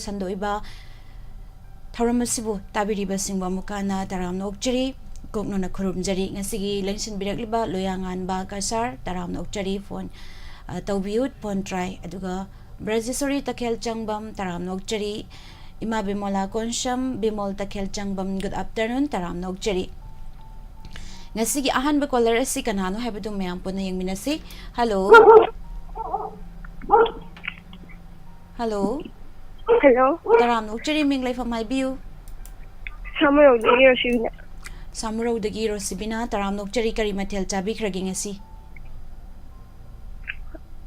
संदोइबा थौरम असिबु ताबिरिबसिंग मुकाना तराम नोकचरी कोकनोना खुरुमजरी ngasiगी लेंसन बिरकलिबा लोयांगानबा कसर तराम नोकचरी फोन तौबियुत फोन ट्राई अदुगा ब्रजेश्वरी तखेल चंगबम तराम नोकचरी इमा बिमोला कोनशम बिमोल तखेल चंगबम गुड आफ्टरनून तराम नोकचरी ngasiगी ahanba caller asi kanano haibadu mayam puna yengminasi hello hello hello taram nokchari minglai famai biu samuro dagi rosibina taram nokchari kari mathel chabi khragi ngasi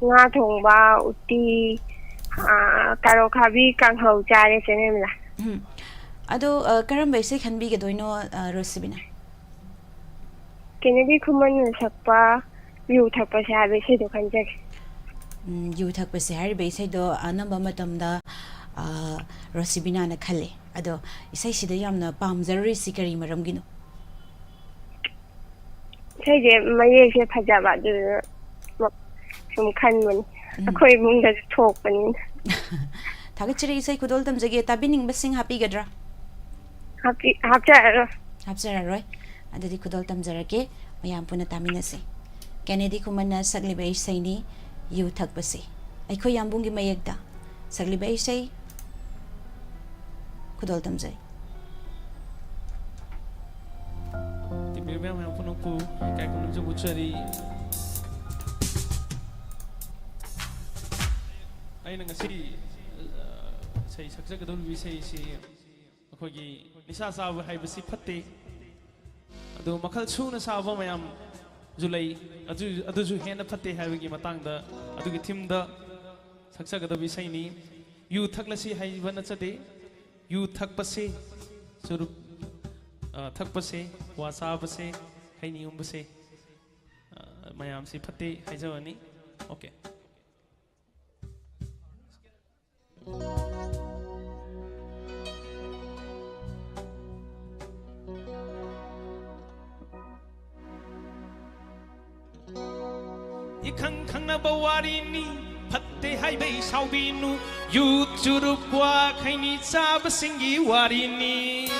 nga thongba uti karo khabi kanghau chare chenemla ado karam baise khanbi ge doino rosibina Kennedy kuman sakpa yu thakpa sabe se do kanjak yu thakpa se har be sai do anamba matamda rosibina na khale ado isai sida yamna pamjari sikari maram gino sai je maye se phajaba du sum khan man akhoi mung da thok panin thagachiri isai kudol tam jage tabining basing happy gadra happy hapchara roi adadi kudol tamjarake mayam puna taminase Kennedy kumana sagliba isai ni yu thakpase aiko yambungi mayekda sagliba isai kudol tamjai tibebe mayam puna pu kai kunum ju buchari aina ngasi sai saksa kadol wi sai si akogi nisa sabu haibasi phatte ado makhal chuna saba mayam julai adu ju hena phatte haibagi matangda adugi thimda saksa gadabi saini yu thaklasi haibana chade yu thakpase surup thakpase wasabase haini umbase mayam si phatte haijawani okay Ikhang khang na bawari ni phatte hai bai saubi nu yu churu kwa khaini sab singi wari ni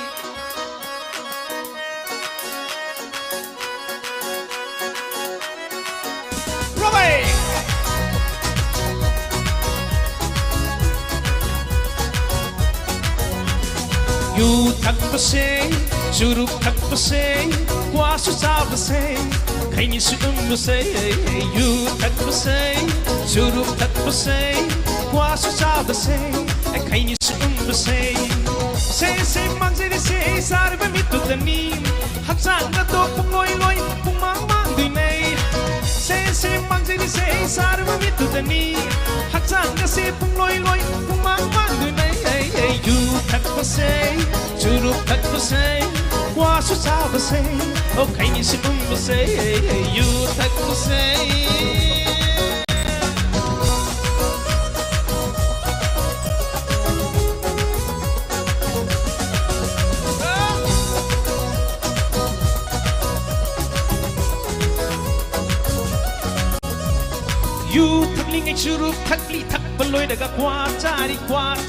Robai yu thak pase churu thak pase kwa su sab se Kaini sudum say you tak say suru tak say kwa su sa say kaini sudum say manjeri say sar ba mitu tani haksan na to pungoi loi pumang mang di nei say manjeri say sar ba mitu tani haksan na say pungoi loi pumang mang di nei you tak say suru tak say kwa su sa say oh kaini sudum say you tak say you thakling ai churu thakli thak baloi daga kwa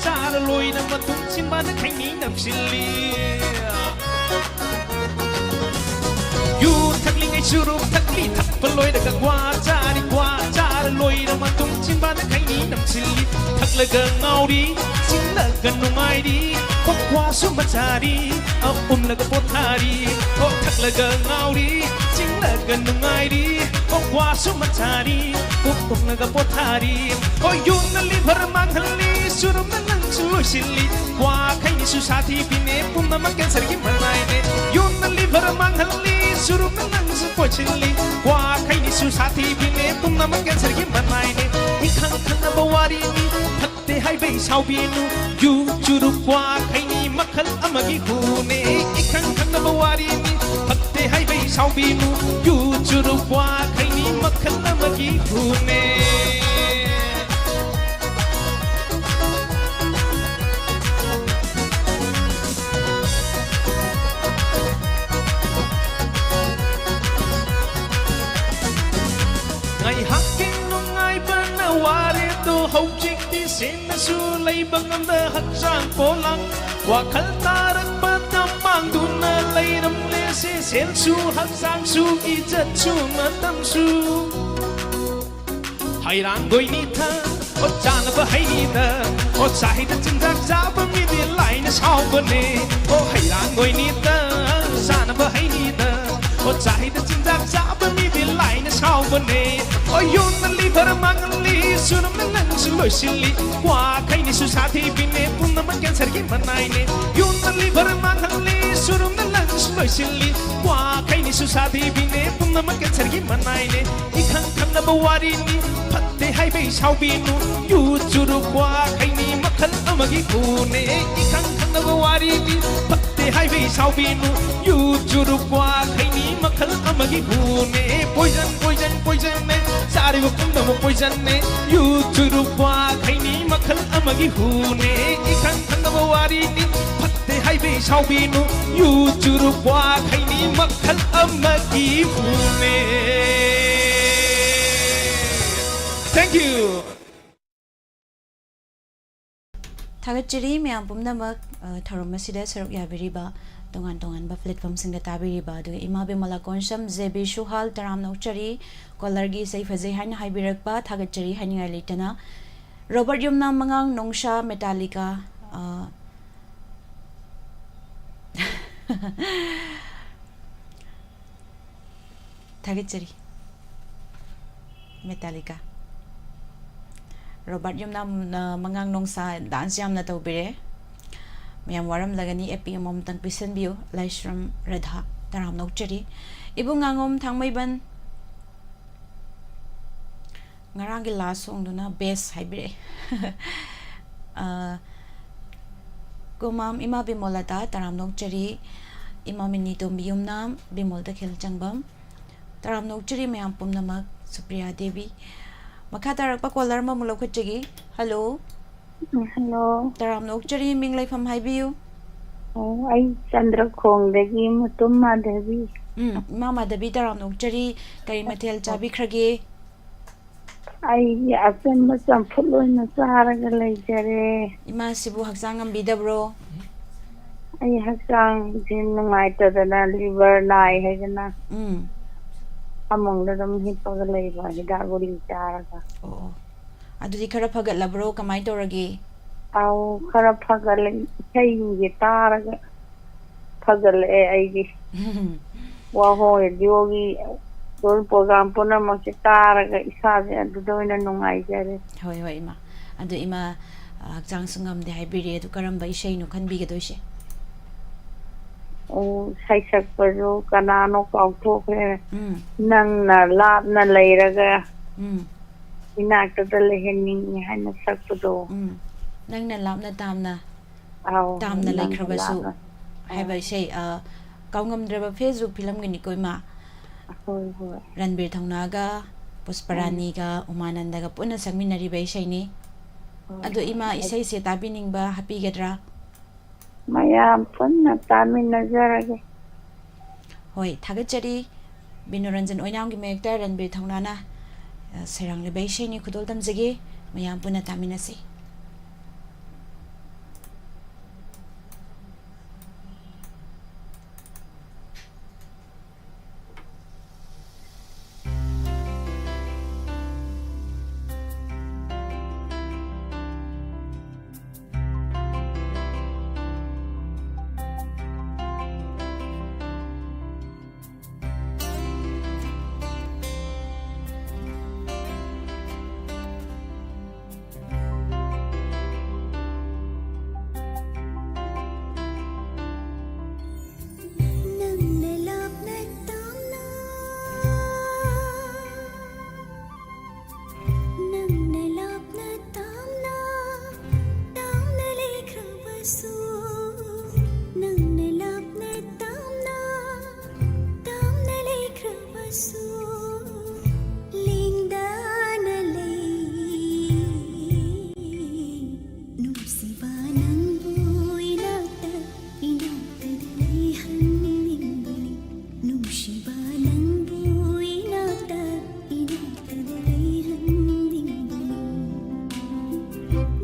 chara loi na matum sin ba na kaini nam silli you thakling ai churu thakli thak baloi daga kwa chara loi na matum sin ba na kaini nam silli thaklaga ngauri sinlaga nungai di kwa su machari laga pothari thaklaga ngauri sinlaga nungai di kwa su machari laga pothari yun na liver manghali surum na nang sulusili kwa kaini su sathi pine pumna mangen sargi manai ne yun na liver manghali surum na nang su pochili kwa kaini su sathi pine pumna mangen sargi manai ne ikhang khang na bawari ni phatte hai bai saubinu yu churu kwa kaini makhal amagi hune ikhang khang na bawari ni phatte hai bai saubinu yu churu kwa kaini makhal amagi hune ngai hakking nung ai ban na wari to hojik ti sin na su lay bang am da hak sang polang wa khal tarak patam mang duna lay ram le se sen su hak sang su i jet su matam su hayran goi ni tha o chan ba hai ni da o sahi da chin jak ja ba mi de lai na sao ba ne o hayran goi ni da san ba hai ni da o sahi da chin jak ja ba mi de lai na sao ba ne o yun na li par mang li sun na lang su lo sil li kwa khai ni su sa thi bi ne pun na man kan sar ki manai ne yun na li par mang li sun na lang su lo sil li kwa khai ni su sa thi bi ne pun na man kan sar ki manai ne i khang khang na ba wari ni phatte hai bei sau bi nu yu chu ru kwa khai ni makhal amagi ku ne i khang khang na ba wari ni phatte hai bei sau bi nu yu chu ru kwa khai ni makhal amagi ku ne poison poison poison ne sari bu pum na mo poison ne yu chu ru kwa khai ni makhal amagi hu ne i khang khang na ba wari ni phatte hai bei sau bi nu yu chu ru kwa khai ni makhal amagi hu ne Thank you. Thagachiri myam pumnamak tharomasida saruk yabiriba tongan tongan ba platform singda tabiriba du ima be mala konsham zebi shuhal taram nauchari kolargi sei phajai haina haibirakba thagachiri haningai leitana Robert Yumna mangang nongsha Metallica thagachiri Metallica Robert Yumna mangang nongsa dance jam na tawbire mayam waram lagani epi mom tang pisan biu laishram radha taram nokchari ibu ngangom thangmaiban ngarang gi last song duna best haibire komam ima bimolata taram nokchari ima mini to biyumnam bimol da khel changbam taram nokchari mayam pumnamak Supriya Devi makha tarak pa caller ma mulo khutchagi hello hello taram nokchari ming laifam haibiu oh ai Chandra Khong dagi mutum Madhavi mama Devi taram nokchari kari mathel chabi khrage ai apen ma champut loina charaga leijare ima sibu haksang am bidabro ai haksang jin ngai ta dana liver nai hegana among da dam hipaga leiba hida gori charaga oh adudi khara phagat labro kamai torage au khara phagal chai ge taraga phagal ai gi wa ho yogi dol program pona ma se taraga isa je adu doina nungai jare hoi hoi ima adu ima haksang sungam de haibire adu karamba isei no khanbi ge doise oh sai sak pajo kanano kautho khe nang na lab na leiraga inakta da lehening hana sak pado nang na lab na tamna laikhraba su haiba sei kaungam draba Facebook film gani koima hoi hoi Ranbir Thongnaga Pusparani ga Umananda ga puna sangminari bai sei ni adu ima isai se tabining ba happy gedra mayam punna tamin nazarage hoi thagachari Binoranjan oinam gi mekta Ranbir Thongnana serang le bai sei ni khudol tamjage mayam puna taminasi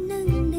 nang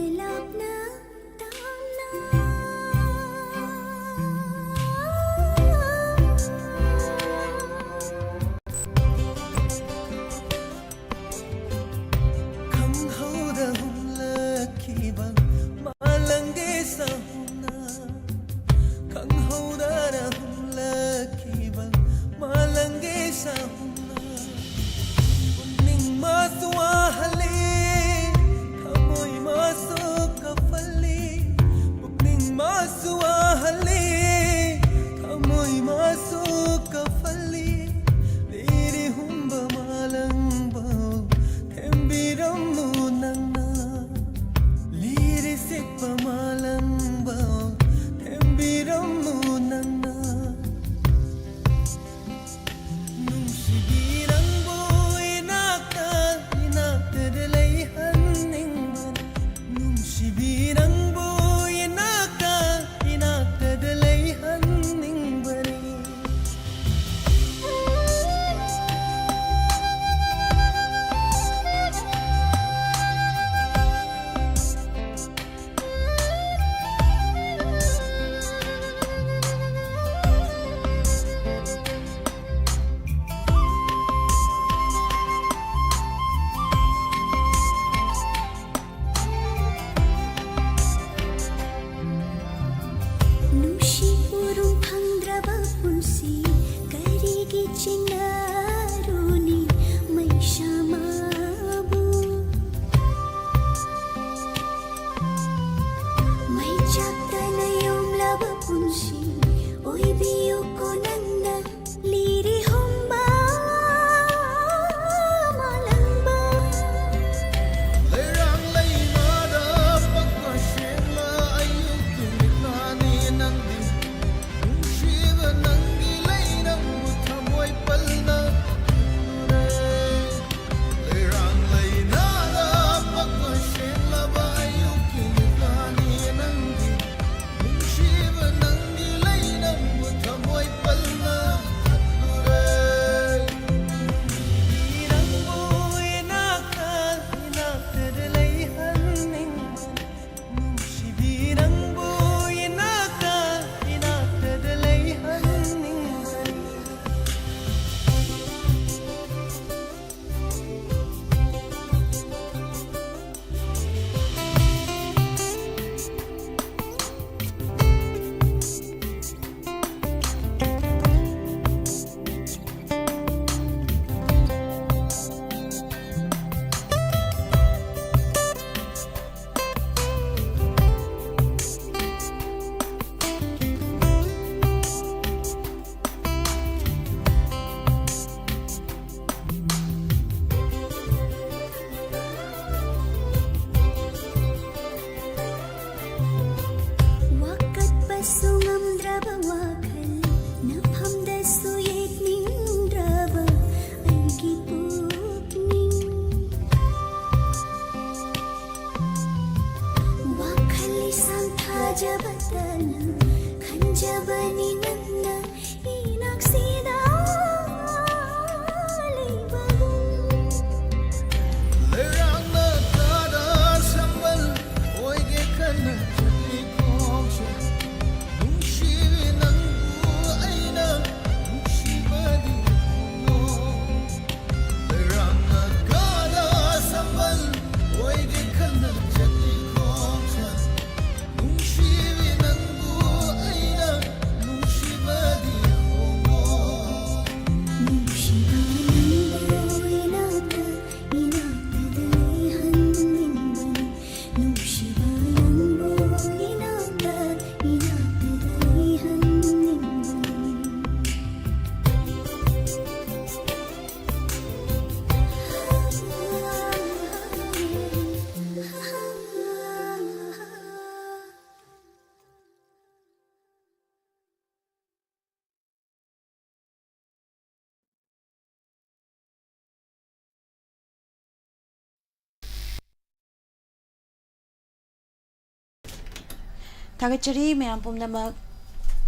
Thagachari mayam pumnamak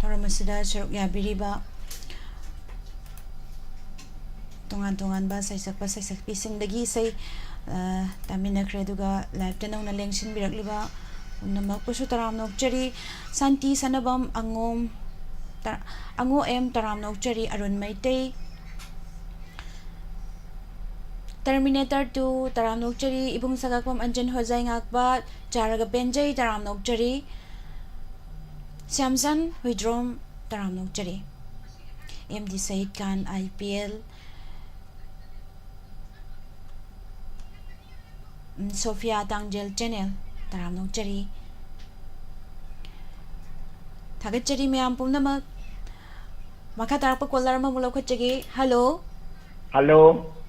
tharamasida saruk yabiriba tongan ba saisakpa saisakpi singdagi sai taminakre aduga live ta nongna lengshin birakliba pumnamak pusu taram nokchari santi sanabam ango em taram nokchari arun maitei Terminator 2 taram nokchari ibung sagakpam anjan hojai ngakba jaraga penjai taram nokchari Samson Widrom taram nokchari MD Said Khan IPL Sophia Tangjel channel taram nokchari Thagachari mayam pumnamak makha tarakpa kollar ma mulok khachagi hello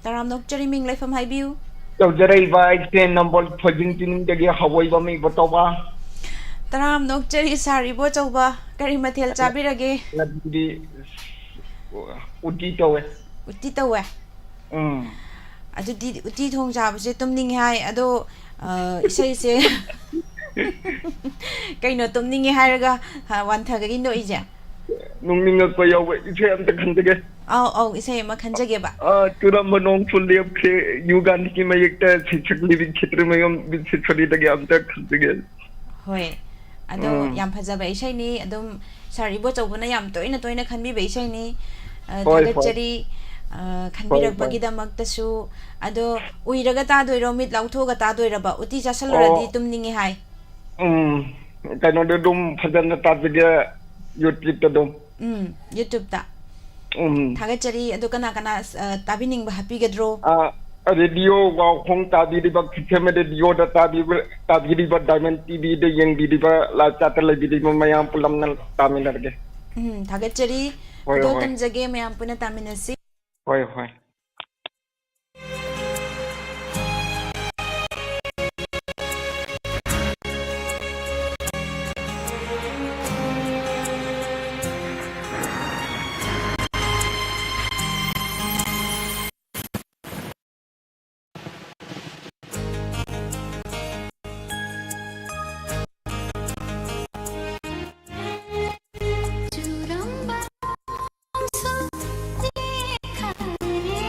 taram nokchari ming laifam haibiu Tawjarai ba extend number phajing tining dagi hawai ba mi batoba ꯇꯔꯥꯝ ꯅꯣꯛꯆꯔꯤ ꯁꯥꯔꯤꯕꯣ ꯆꯧꯕ ꯀꯔꯤ ꯃꯊꯦꯜ ꯆꯥꯕꯤꯔꯒꯦ ꯉꯁꯤꯗꯤ ꯎꯇꯤ ꯇꯧꯋꯦ ꯎꯇꯤ ꯇꯧꯋꯦ ꯑꯗꯨꯗꯤ ꯎꯇꯤ ꯊꯣꯡ ꯆꯥꯕꯁꯦ ꯇꯨꯝꯅꯤꯡꯉꯦ ꯍꯥꯏ ꯑꯗꯣ ꯏꯁꯩꯁꯦ ꯀꯩꯅꯣ ꯇꯨꯝꯅꯤꯡꯉꯦ ꯍꯥꯏꯔꯒ ꯋꯥꯟꯊꯒꯒꯤ ꯅꯣꯛꯏꯁꯦ ꯅꯨꯡꯅꯤꯡꯉꯛꯄ ꯌꯥꯎꯕ ꯏꯁꯩ ꯑꯝꯇ ꯈꯟꯖꯒꯦ ꯑꯧ ꯑꯧ ꯏꯁꯩ ꯑꯃ ꯈꯟꯖꯒꯦꯕ ꯆꯨꯔꯝꯕ ꯅꯣꯡꯐꯨ ꯂꯦꯞꯈ꯭ꯔꯦ ꯌꯨꯒꯥꯟꯙꯤꯒꯤ ꯃꯌꯦꯛꯇ ꯁꯩꯁꯛꯂꯤꯕꯤ ꯈꯦꯇ꯭ꯔꯤꯃꯌꯨꯝ ꯕꯤꯁꯦꯁꯣꯔꯤꯗꯒꯤ ꯑꯝꯇ ꯈꯟꯖꯒꯦ ꯍꯣꯏ ꯑꯗꯣ ꯌꯥꯝ ꯐꯖꯕ ꯏꯁꯩꯅꯤ ꯑꯗꯨꯝ ꯁꯥꯔ ꯏꯕꯣꯆꯧꯕꯅ ꯌꯥꯝ ꯇꯣꯏꯅ ꯇꯣꯏꯅ ꯈꯟꯕꯤꯕ ꯏꯁꯩꯅꯤ ꯍꯣꯏ ꯍꯣꯏ ꯊꯥꯒꯠꯆꯔꯤ ꯈꯟꯕꯤꯔꯛꯄꯒꯤꯗꯃꯛꯇꯁꯨ ꯑꯗꯣ ꯎꯏꯔꯒ ꯇꯥꯗꯣꯏꯔꯣ ꯃꯤꯠ ꯂꯥꯎꯊꯣꯛꯑꯒ ꯇꯥꯗꯣꯏꯔꯕ ꯎꯇꯤ ꯆꯥꯁꯜꯂꯨꯔꯗꯤ ꯇꯨꯝꯅꯤꯡꯉꯦ ꯍꯥꯏ ꯀꯩꯅꯣꯗ ꯑꯗꯨꯝ ꯐꯖꯅ ꯇꯥꯖꯒꯦ ꯌꯨꯇ꯭ꯌꯨꯕꯇ ꯑꯗꯨꯝ ꯌꯨꯇ꯭ꯌꯨꯕꯇ ꯎꯝ ꯊꯥꯒꯠꯆꯔꯤ ꯑꯗꯣ ꯀꯅꯥ ꯀꯅꯥ ꯇꯥꯕꯤꯅꯤꯡꯕ ꯍꯥꯞꯄꯤꯒꯗ꯭ꯔꯣ ꯔꯦꯗꯤꯑꯣ ꯋꯥꯈꯣꯡ ꯇꯥꯕꯤꯔꯤꯕ ꯈꯤꯊꯦꯝ ꯔꯦꯗꯤꯑꯣꯗ ꯇꯥꯕꯤꯔꯤꯕ ꯗꯥꯏꯃꯟ ꯇꯤꯚꯤꯗ ꯌꯦꯡꯕꯤꯔꯤꯕ ꯂꯥꯏꯞꯆꯥꯠꯇ ꯂꯩꯕꯤꯔꯤꯕ ꯃꯌꯥꯝ ꯄꯨꯂꯞꯅ ꯇꯥꯃꯤꯟꯅꯔꯒꯦ ꯊꯥꯒꯠꯆꯔꯤ ꯍꯣꯏ ꯈꯨꯗꯣꯜ ꯍꯣꯏ ꯇꯝꯖꯒꯦ ꯃꯌꯥꯝ ꯄꯨꯟꯅ ꯇꯥꯃꯤꯟꯅꯁꯤ ꯍꯣꯏ ꯍꯣꯏ चुरंबा देखा रे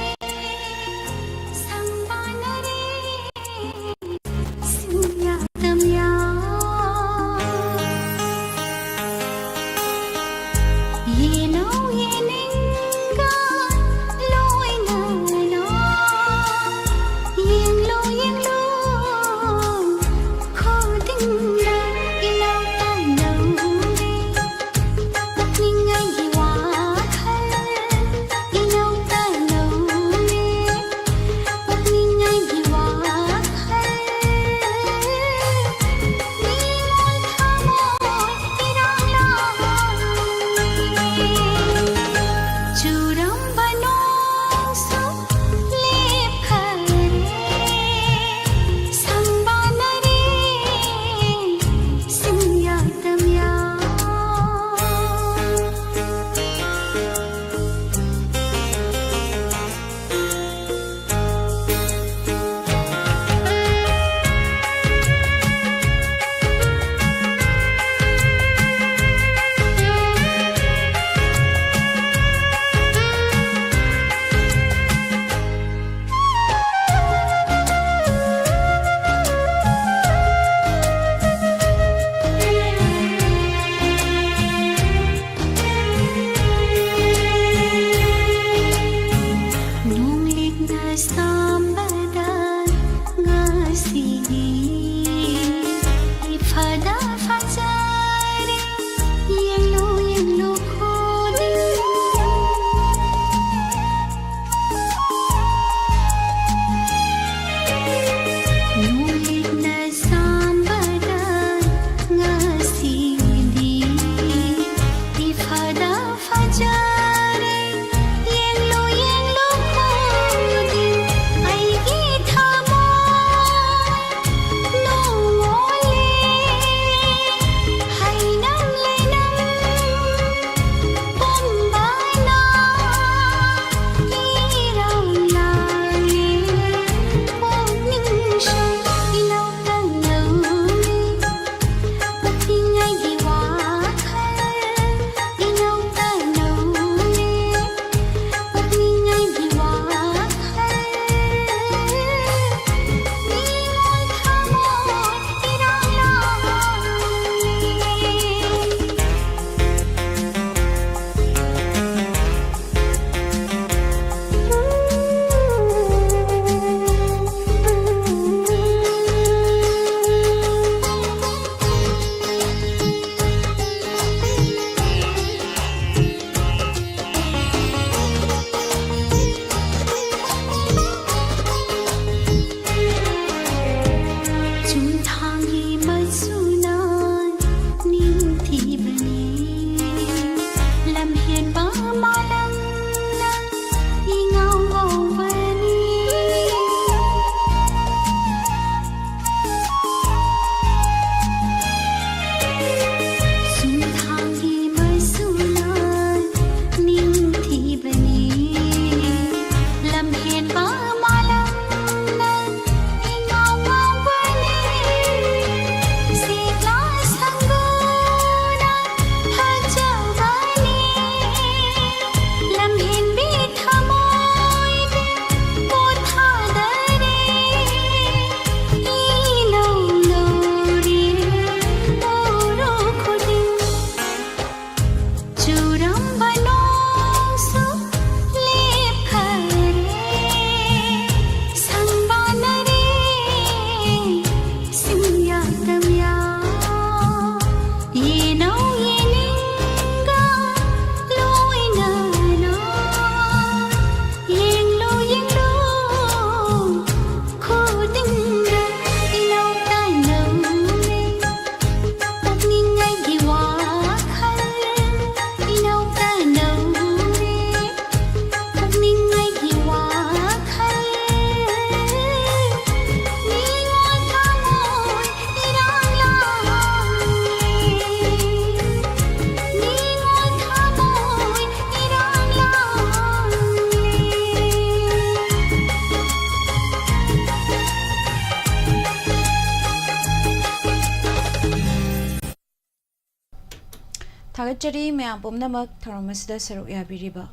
थागतचरी मैम पुमनमक थरमसदा सरुक याबिरिबा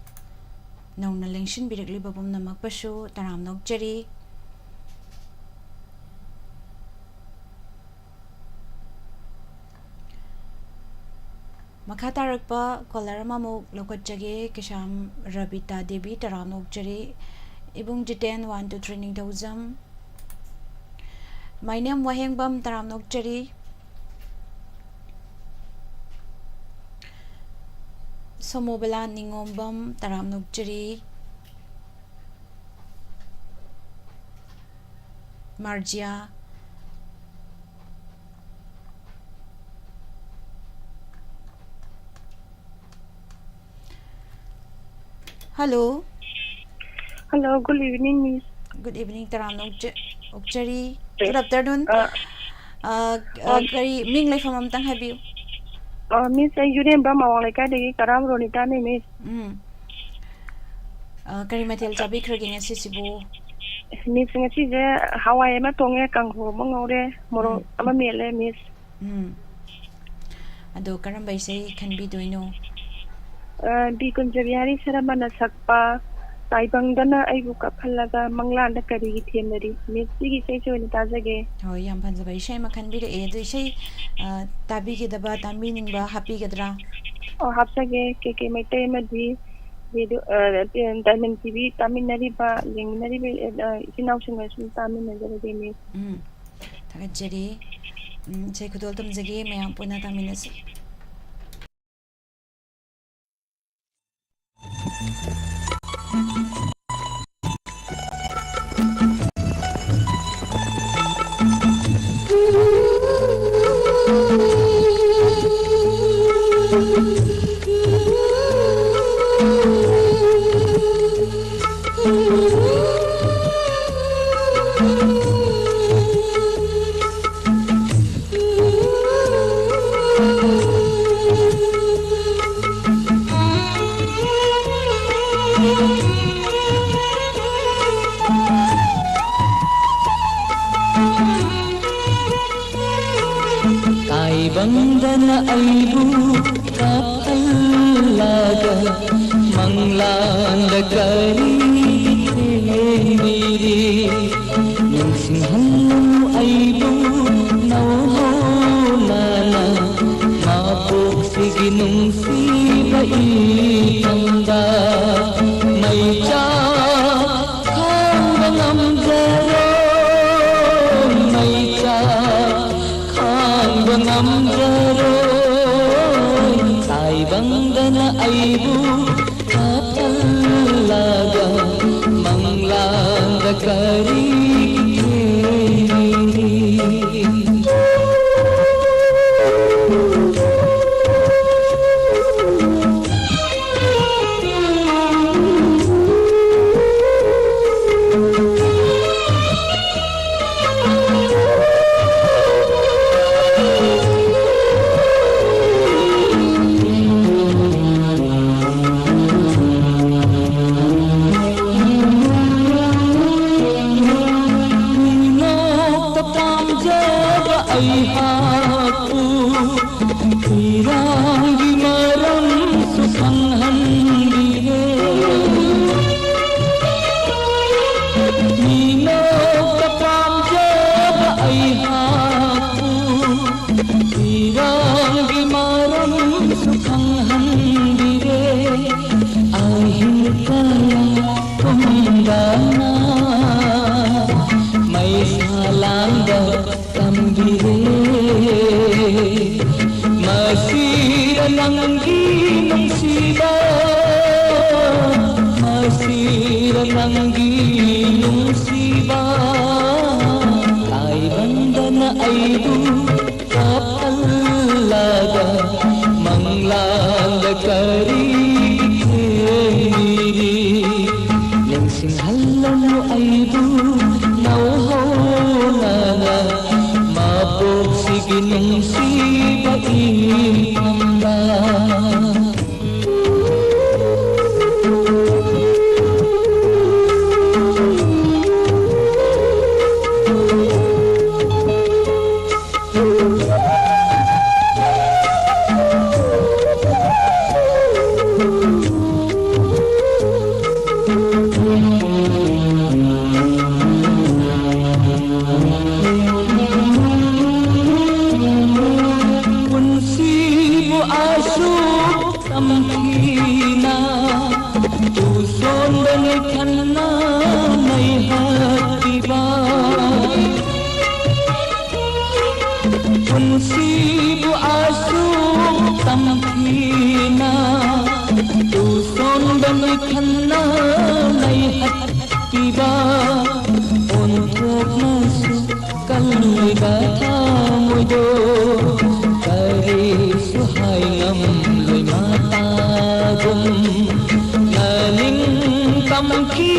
नौना लेंशन बिरकलिबा पुमनमक पशु तराम नोकचरी मखा तारकपा कॉलर अमामुक लौकतचगे किशाम रबिता देवी तराम नोकचरी इबुंग जितेन 1 2 3 तौजम माइनम वहेंगबम तराम नोकचरी सोमोबला निंगोंबम तराम नोकचरी Marjia hello good evening miss good evening तराम नोकचरी गुड आफ्टरनून करी मिंग लेफम अमतंग हाबियु मिस आई यूरेन बा मावंग लेकादगी कराम रोनिता ने मिस करी मथेल चाबिख्रगे ngasiसिबो miss ngasi je hawai ma tonge kangho mangore moro ama mele miss ado karam bai sei khanbi doino bi kunjabiyari saramana sakpa taibangdana aibu kaphallaga manglanda kari gi themari miss gi sei choni tajage ho yam phanza bai sei ma khanbi re e doi sei tabi ge daba tami ningba happy gedra o hapsage ke mete madi video diamond tv taminari ba yenginari be isinau singa sun taminari de miss थागतचरी sei khudol tumjage ma'am पुना taminasi बंदन अयबू कापल्लागा मंगलांद करी मेरी निंसिंहल्लू अयबू नौहो नाना मापोक्सिगी नुंसीबई नंदा मैचा खांगंगम जरो मैचा Namjaro Taibangdana aibu Kapallaga Manglanda kari आशु तमकीना तू सोंदन खन्ना नहीं हकीबा मुंसीब आशु तमकीना तू सोंदन खन्ना नहीं हकीबा untuk masukkan gata mudo kari suhai ngam lui mata gum naning tamki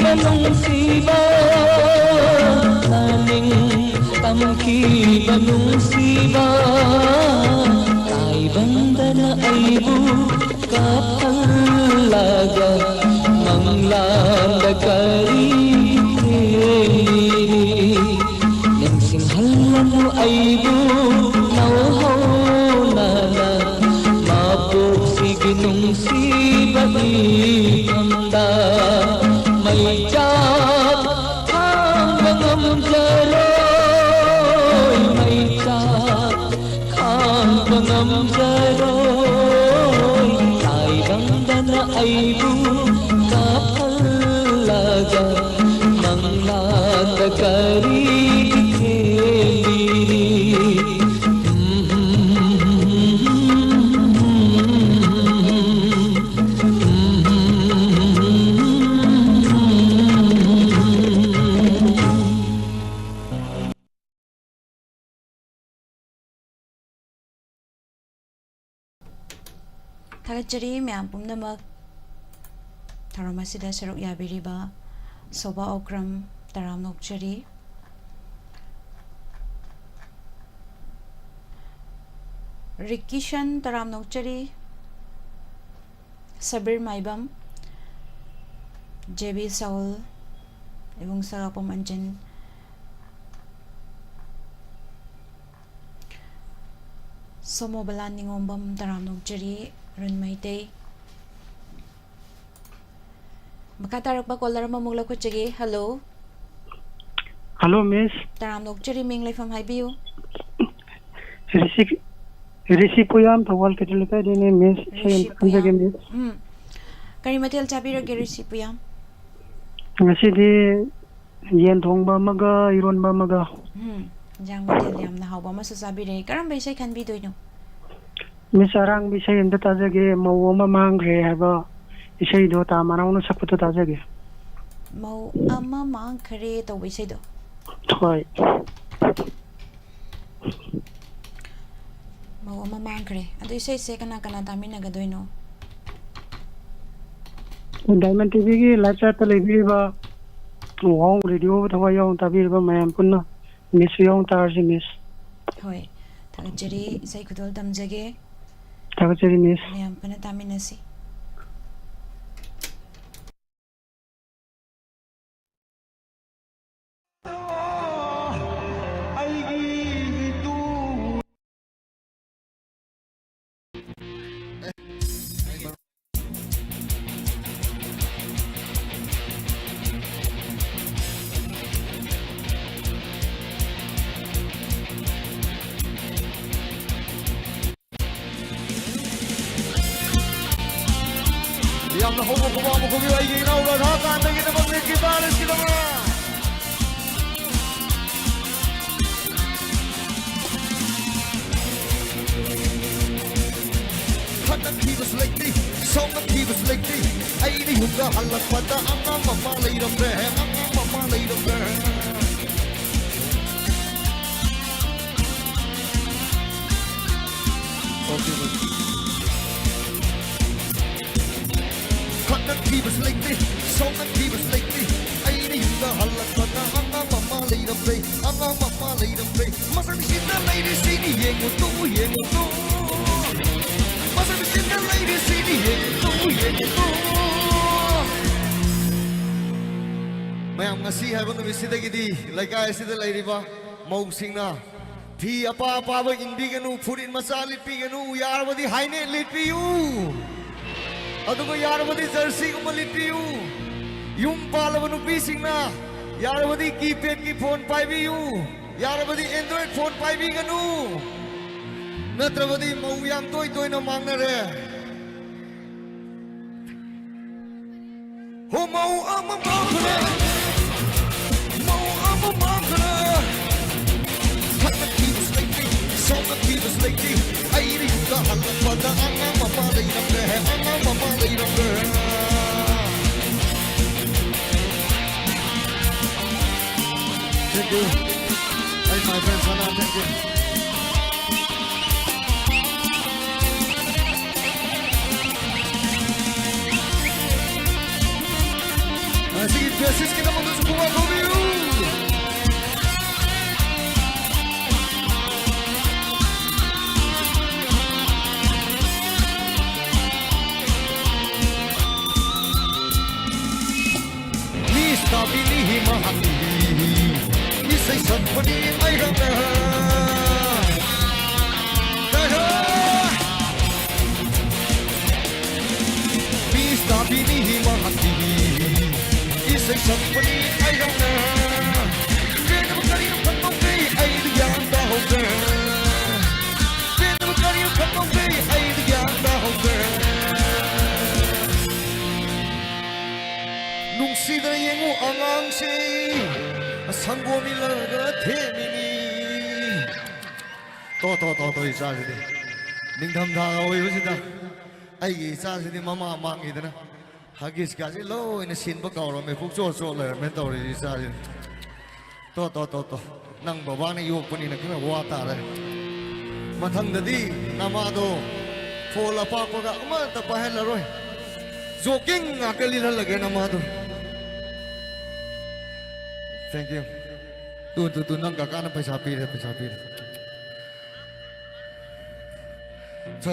banung siba naning tamki banung siba tai bandana aibu kapalaga manglanda kari Nengsinghalamu aibu nauho nana mabuk si ginung si bagi kanda may jab hanggang jaroy may jab hanggang jaroy ay bandana aibu kapalaga manglada kari Thagachari myam pumnamak Tharamasida saruk yabiriba Soba Okram Taram Nokchari Rikishan Taram Nokchari Sabir Maibam JB Saul Ebong Sagapom Anjan Somo Balan Ningombam Taram Nokchari Run Maitay Makatarak ba caller mamugla ko chagi hello Hello miss Taram Nokchari ming lai from Haibiu Rishi Puyam Thawal Ketilika dine miss Pujage miss Kari Matil Chabira Rishi Puyam ngasi di yen thongba maga iron ba maga Jang Matil yam na hawba masasabi re karam ba isay kan bidoy no miss arang bisay inda tajage mawoma mangre haba isay do ta manaw na sakputo tajage Mau ama mang kare to isay do Hoy Mau ama mang kare ado isay se kana tami nagadoy no Diamond TV ki live chat televi ba wow radio thawa yong tabir ba mayam punna miss yong tarji miss Hoy Thagachari isay kudol tamjage Thagachari miss Mayam pana tami nasi Yamna homo kuwa mo kubi ay ginaw na hakan na ginamang nagkitalis kita mga Hanan kibas lately, songan kibas lately Ay di huga halak pada ang mama layram behe ang mama layram behe Hanan kibas lately, songan kibas lately Ay di huga halak pada ang mama layram behe ang mama layram behe Masang sina lady sini yengu tu Masang sina lady sini yengu tu Mayam ngasi haibang numisidagidi laikay sida layriba mausingna Fi apa ba inbiganu furin masa litpiganu yarwadi haine litpiyu Adugo yarwadi jersey kuma litpiyu Yung palabanu pisingna yarwadi keypad ki phone paibiyu yarwadi android phone paibiganu नत्रबदी Mau याम तोय तोय न मांगना रे हो मऊ आम मांगना मऊ आम मांगना हट keep us lately song keep us lately ai ri ka hal pa da anga mama dei nam re anga mama dei nam re thank you hey my friends Sana thank you así que así es que estamos en su Cuba conmigo Stabili mahati isai sanpani airanga daha mi stabili mahati isai sanpani airanga kenu kari phanong pe ai yang da hoga kenu kari phanong pe ai yang da hoga nungsidra yengu angang se sanggo milaga themini to isa sidi ningtham tha oi usida ai gi isa sidi mama mangi dana hagis ka si lo ina sin ba kaw ro me phuk cho cho le men to ri isa sidi to nang baba na yok pani na kina wa ta re mathang dadi nama do fola pa ko ga ma ta pa hel roi joking akali la lage nama do thank you tu nang kakak na paisa pi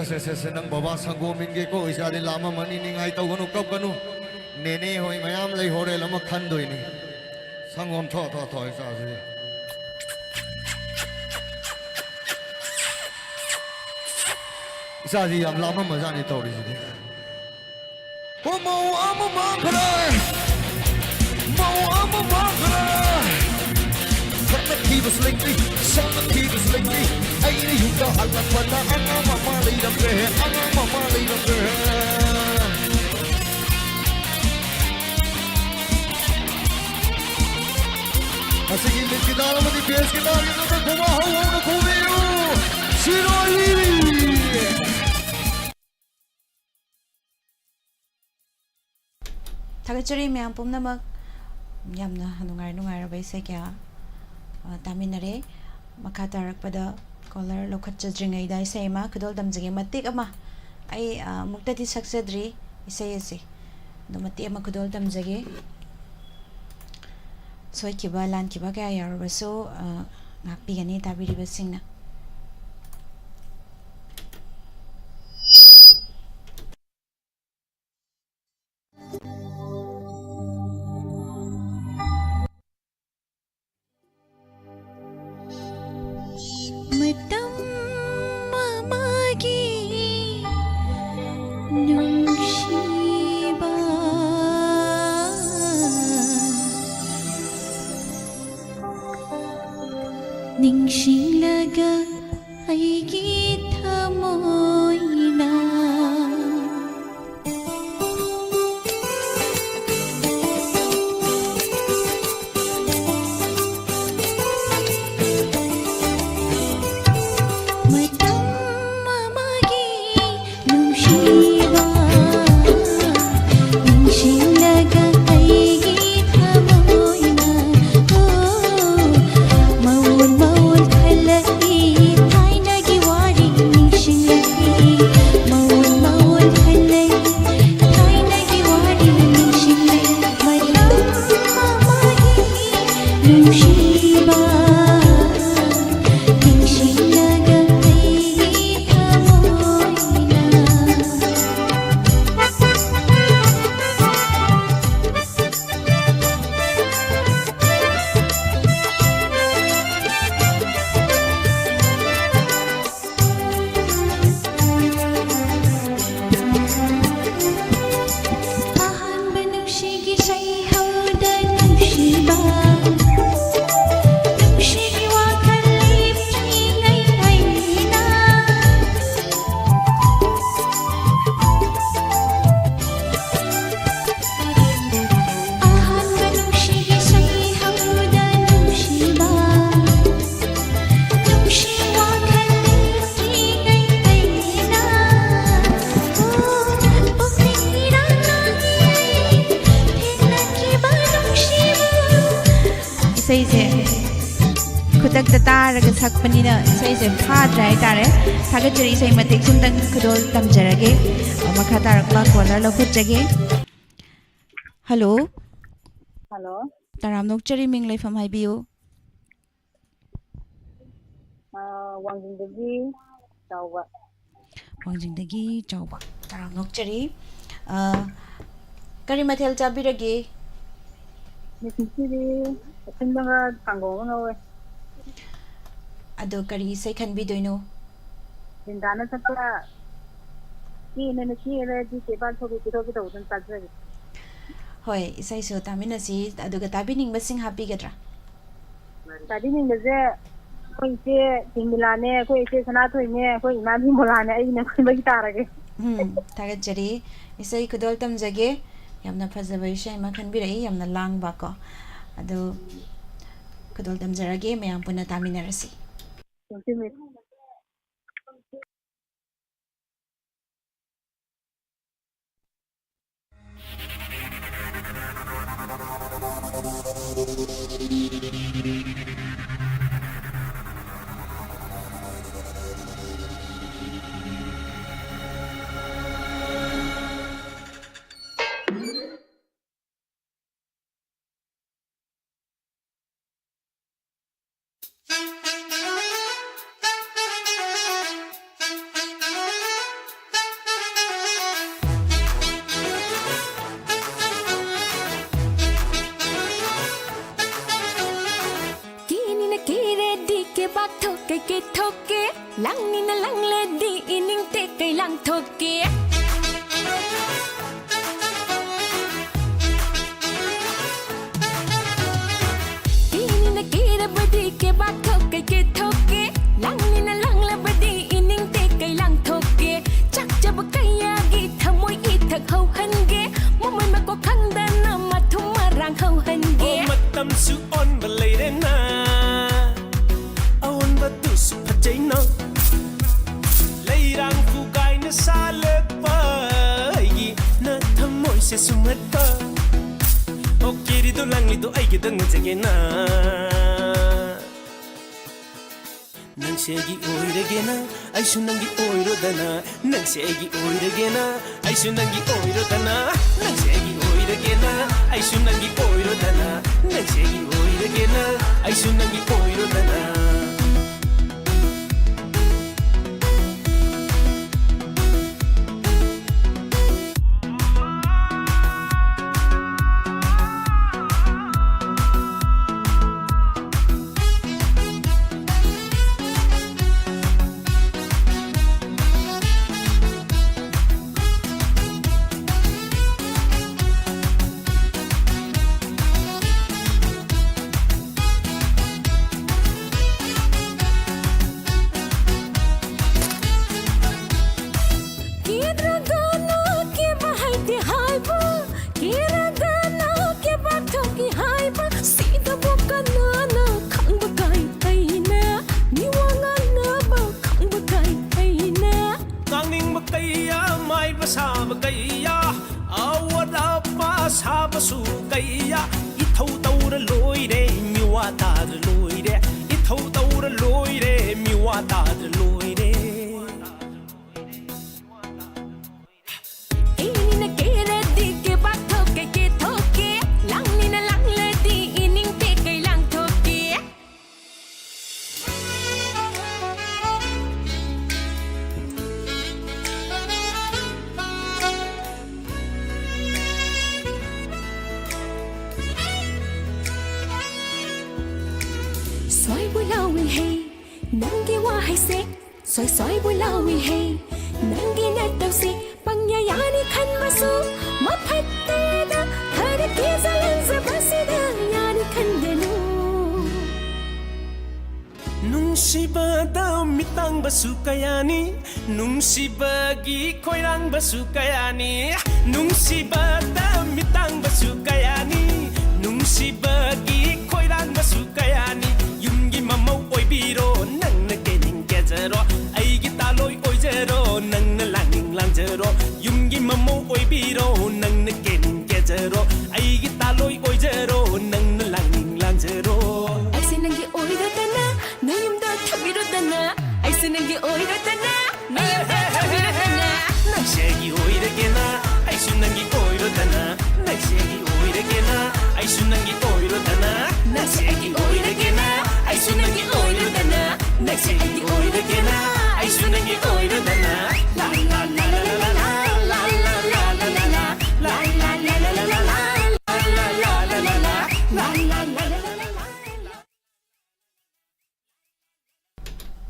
se nang baba sanggo min ge ko isa de lama mani ni ngai tau ganu kap ganu nene hoi mayam lei hore lama khan doi ni sangom tho isa se isa ji am lama maza ni tau ri ji ho mo am ma khra mo am ma khra keep us lately, song keep us lately. Ai ni hu ka halat pada anga mama lei dam re, anga mama lei dam re. Asing ini kita dalam di PS kita kita tak kuma hawa na kumiu. Shiroi. Thagachari myam pumnamak yamna nungai rabai se kya taminare makha tarakpada collar lokhatjringai dai seima kudol damjige matik ama ai muktati saksadri isai ase do mati ama kudol damjage soi kiba lan kiba kya yarbaso ngakpi gani tabiri basingna ningsinglaga aigi thamoina matam mamagi nungshiba ningsinglaga aigi thamoina maul khalai thainagi wari ningsinglagi maul khalai thainagi wari ningsinglagi matam mamagi nungshiba ningsinglaga aigi thamoina ꯏꯁꯩꯁꯦ ꯈꯨꯗꯛꯇ ꯇꯥꯔꯒ ꯁꯛꯄꯅꯤꯅ ꯏꯁꯩꯁꯦ ꯐꯥꯗ꯭ꯔꯦ ꯍꯥꯏꯇꯥꯔꯦ ꯊꯥꯒꯠꯆꯔꯤ ꯏꯁꯩ ꯃꯇꯦꯛ ꯁꯨꯝꯇꯪ ꯈꯨꯗꯣꯜ ꯇꯝꯖꯔꯒꯦ ꯃꯈꯥ ꯇꯥꯔꯛꯄ ꯀꯣꯂꯔ ꯂꯧꯈꯠꯆꯒꯦ ꯍꯜꯂꯣ ꯍꯜꯂꯣ ꯇꯔꯥꯝꯅꯣꯛꯆꯔꯤ ꯃꯤꯡ ꯂꯩꯐꯝ ꯍꯥꯏꯕꯤꯌꯨ ꯋꯥꯡꯖꯤꯡꯗꯒꯤ ꯆꯥꯎꯕ ꯋꯥꯡꯖꯤꯡꯗꯒꯤ ꯆꯥꯎꯕ ꯇꯔꯥꯝꯅꯣꯛꯆꯔꯤ ꯀꯔꯤ ꯃꯊꯦꯜ ꯆꯥꯕꯤꯔꯒꯦ ꯉꯁꯤꯗꯤ ꯑꯊꯤꯟꯕꯒ ꯀꯥꯡꯒꯧ ꯑꯃ ꯉꯧꯋꯦ ꯑꯗꯣ ꯀꯔꯤ ꯏꯁꯩ ꯈꯟꯕꯤꯗꯣꯏꯅꯣ ꯂꯤꯟꯗꯥꯅ ꯁꯛꯄ ꯀꯦꯅ ꯀꯦꯔꯗꯤ ꯀꯦꯕꯥꯛ ꯊꯣꯛꯀꯦ ꯀꯦꯊꯣꯛꯀꯦ ꯇꯧꯕꯗꯨꯝ ꯇꯥꯖꯔꯦ ꯍꯣꯏ ꯏꯁꯩꯁꯨ ꯇꯥꯃꯤꯟꯅꯁꯤ ꯑꯗꯨꯒ ꯇꯥꯕꯤꯅꯤꯡꯕꯁꯤꯡ ꯍꯥꯞꯄꯤꯒꯗ꯭ꯔꯥ ꯇꯥꯕꯤꯅꯤꯡꯕꯁꯦ ꯑꯩꯈꯣꯏ ꯏꯆꯦ ꯆꯤꯡꯃꯤꯂꯥꯅꯦ ꯑꯩꯈꯣꯏ ꯏꯆꯦ ꯁꯅꯥꯊꯣꯏꯅꯦ ꯑꯩꯈꯣꯏ ꯏꯃꯥ ꯕꯤꯃꯣꯂꯥꯅꯦ ꯑꯩꯅ ꯈꯟꯕꯒꯤ ꯇꯥꯔꯒꯦ ꯊꯥꯒꯠꯆꯔꯤ ꯏꯁꯩ ꯈꯨꯗꯣꯜ ꯇꯝꯖꯒꯦ ꯌꯥꯝꯅ ꯐꯖꯕ ꯏꯁꯩ ꯑꯃ ꯈꯟꯕꯤꯔꯛꯏ ꯌꯥꯝꯅ ꯂꯥꯡꯕ ꯀꯣ ꯑꯗꯨ ꯈꯨꯗꯣꯜ ꯇꯝꯖꯔꯒꯦ ꯃꯌꯥꯝ ꯄꯨꯟꯅ ꯇꯥꯃꯤꯟꯅꯔꯁꯤ Ke thoke lang ni na lang le di ining te kai lang thoke Kini na kira badi ke ba thoke ke thoke lang ni na lang le badi ining te kai lang thoke chak jab kaya gi thamoi I thak hau han ge momoi ma ko khang da na ma thum ma rang hau han ge matam su on balai na Jaina Leirang fugai na salpa na thamoy se sumatpa Okiri do langli do ay gidang jagena Nang segi oiragena ay sunangi oiro dana Nang segi oiragena ay sunangi oiro dana Nang segi oiragena ay sunangi oiro dana Nang segi oiragena ay sunangi oiro dana Sabasu kaya ithau taura loire miwa tar loire ithau taura loire miwa tar loire Ini na kira di ke ba thoke ke thoke lang ni na lang le di ining te kai lang thoke Soy bulawi hey nangi wa hay se soy bulawi hey nangi na daw si pangyayari kan masu mapatte da har ke zalan za basida yani kan denu Nungsiba daw mitang basukayani Nungsibagi koirang basukayani Nungsiba daw mitang basukayani Nungsibagi koirang basukayani Yumgi mamau oibiro nang na kening kezero Aigi taloi oizero nang na langing langzero Yumgi mamau oibiro nang na kening kezero Aigi taloi oizero nang na langing langzero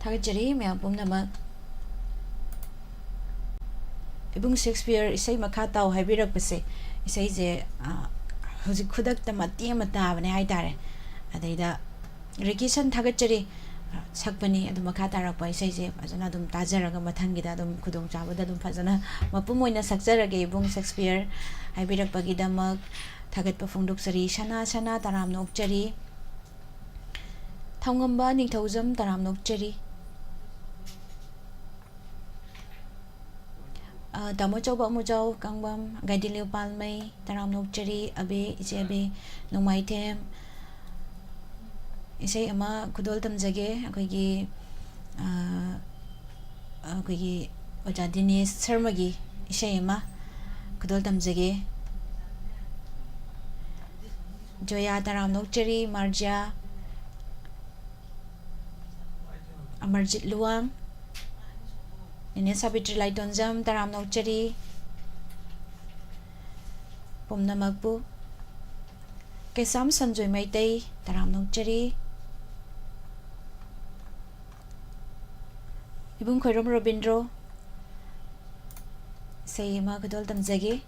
Thagachari maya pumnamak Ibung Shakespeare isay makha tau haibirak pase isay je hojik khudak ta mati mata bane haitare adaida Rikisan Thagachari sakpani adum makha tarak pa isay je fajana adum tajaraga mathangida adum khudong chabada adum fajana mapum oina sakjarage Ibung Shakespeare haibirak pagidamak Thagat pa phongdoksari sana sana taram nokchari Thongamba ningthaujam taram nokchari Damo Choba Mujau Kangbam Gaidilio Palmai Taram Nokchari Abe Iche Abe Nomaitem Isay ama Kudol Tamjage Akoigi Oja Dinesh Sharmagi Isay ama Kudol Tamjage Joya Taram Nokchari Marja Amarjit Luang Nene Sabitri Laitonjam Taram Nokchari Pumna Magbu Kesam Sanjoy Maitai Taram Nokchari Ibung Khairam Robindro Say Magadol Tamjagi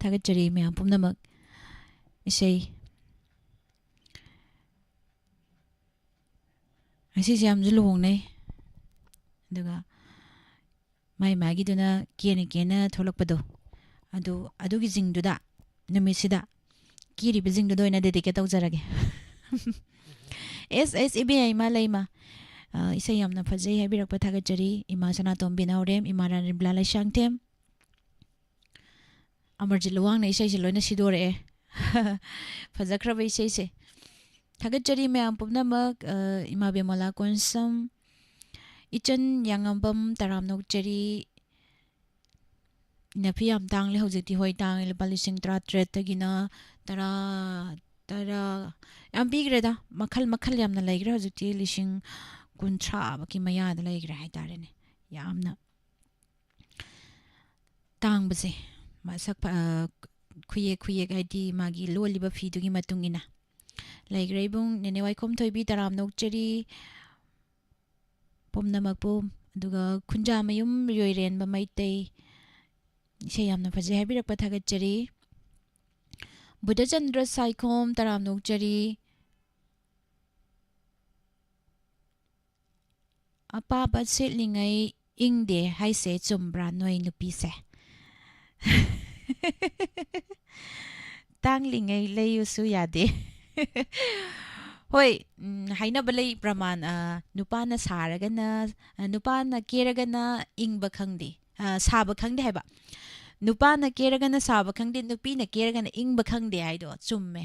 थागतचरी ma'am पुनमक इसे ꯑꯁꯤꯁꯦ ꯌꯥꯝꯁꯨ ꯂꯨꯍꯣꯡꯅꯩ ꯑꯗꯨꯒ ꯃꯥꯏ ꯃꯥꯒꯤꯗꯨꯅ ꯀꯦꯅ ꯊꯣꯛꯂꯛꯄꯗꯣ ꯑꯗꯨꯒꯤ ꯖꯤꯡꯗꯨꯗ ꯅꯨꯃꯤꯠꯁꯤꯗ ꯀꯤꯔꯤꯕ ꯖꯤꯡꯗꯨꯗ ꯑꯣꯏꯅ ꯗꯦꯗꯤꯀꯦꯠ ꯇꯧꯖꯔꯒꯦ ꯑꯦꯁ ꯏꯕꯦ ꯏꯃꯥ ꯂꯩꯃ ꯏꯁꯩ ꯌꯥꯝꯅ ꯐꯖꯩ ꯍꯥꯏꯕꯤꯔꯛꯄ ꯊꯥꯒꯠꯆꯔꯤ ꯏꯃꯥ ꯁꯅꯥꯇꯣꯝꯕꯤ ꯅꯥꯎꯔꯦꯝ ꯏꯃꯥ ꯔꯥꯅꯤꯕꯂꯥ ꯂꯩꯁꯥꯡꯊꯦꯝ ꯑꯃꯔꯖꯤꯠ ꯂꯨꯋꯥꯡꯅ ꯏꯁꯩꯁꯦ ꯂꯣꯏꯅ ꯁꯤꯗꯣꯔꯛꯑꯦ ꯐꯖꯈ꯭ꯔꯕ ꯏꯁꯩꯁꯦ थागतचरी मैम पुनमक इमा बेमला कोनसम इचन यांगंबम तराम नोकचरी नफी याम तांगले हौजिति होय तांगले लुपा लिसिंग 37 तगिना तरा याम बिग्रेदा मखल यामना लैग्रे हौजिति लिसिंग 30 बकी मयादा लैग्रे हाइतारेने यामना तांगबसे मसक खुये गाइदि मागी लोलिबा फीदुगी मतुंगिना लाइग्रेबुंग नेने वाइखोम थोइबी तराम नोकचरी पोमनमकपु अदुगा खुंजा मयुम योइरेन बा मैतै इसे यामना फजे हाबिरकपा थागतचरी बुद्धचंद्र साइखोम तराम नोकचरी अपापा सेटलिंगै इंगदे हाइसे चुम्ब्रा नोइ नुपीसे तांगलिंगै लैयुसु यादे होय हाइनब लई प्रमाण नुपाना सारगना नुपाना केरगना इंगबा खंगदे साबा खंगदे हाइबा नुपाना केरगना साबा खंगदे नुपीना केरगना इंगबा खंगदे हाइदो चुम्मे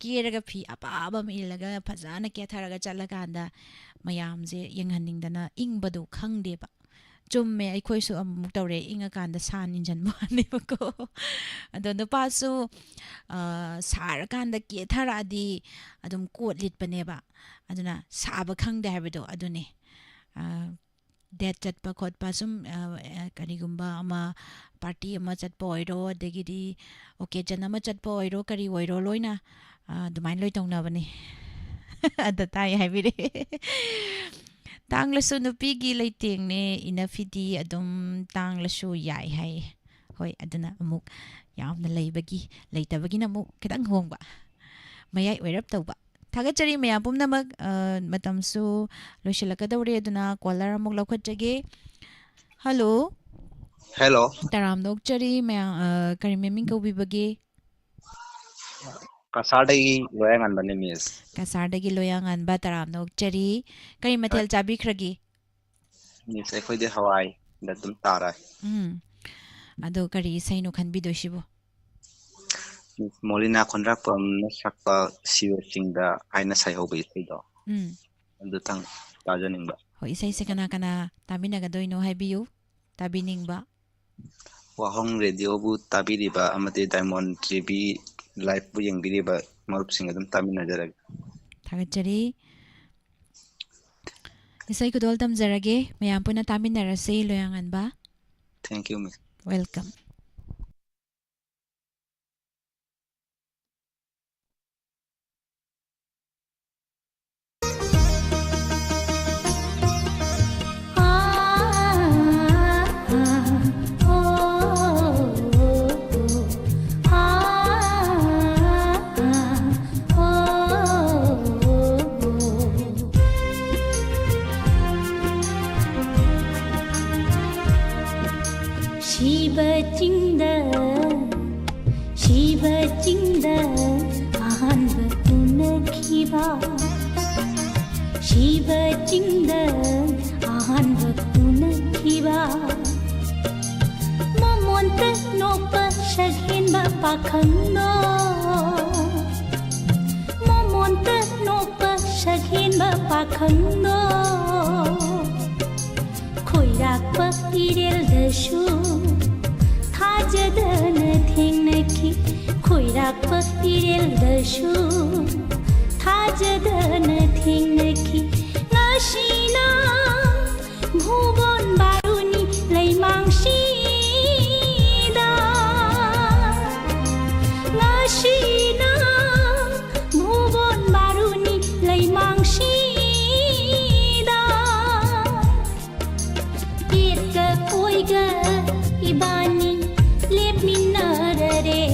केरगा फी अपाबा मिलगा फजाना केथारगा चलगांदा मयामजे यंगहनिंगदना इंगबदो खंगदेबा चुम्मे अखोइसु अमुक तौरे इंगकांदा सान इंजन मानेबको अदो नुपासु सारकांदा केथारादी अदुम कोट लिटपनेबा अदुना साबा खंगदे हाइबदो अदुने डेट चटपा खोटपा सुम करिगुम्बा अमा पार्टी अमा चटपा ओइरो अदगिदी ओकेजन अमा चटपा ओइरो करी ओइरो लोइना दुमाइन लोइ तौनाबने अद ताई हाइबिरे तांगलसु नुपीगी लैतेंगने इनफिदी अदुम तांगलसु याई हाई होय अदुना अमुक यामना लैबगी लैतबगी नमु खितंग होंगबा मयाई ओइरप तौबा थागतचरी मया पुमनमक मतमसु लोइसिलकदौरे अदुना कॉलर अमुक लौखटजगे हेलो हेलो तराम नोकचरी मया करी मेमिंग कौबिबगे कसारदगी लोयांगनबने मिस कसारदगी लोयांगनबा तराम नोकचरी कई मथेल चाबिख्रगी मिस एखोइदे हवाई ददुम तारा अदो करी सैनो खनबिदोसिबो मिस मोलिना खनरापम न सकपा सिवसिंगदा आइना साइहोबे इसेदो अदुतंग ताजनिंगबा हो इसै से कना ताबिनगदोइनो हाइबियु ताबिनिंगबा वाहोंग रेडियो बु ताबिरिबा अमते डायमंड टीवी लाइव बु यंगिरिबा मरुपसिंग अदुम तामिनजरग थागतचरी इसै कुदोल तमजरगे मयाम पुना तामिनरसे लोयांगनबा thank you miss welcome Ibani lep minarare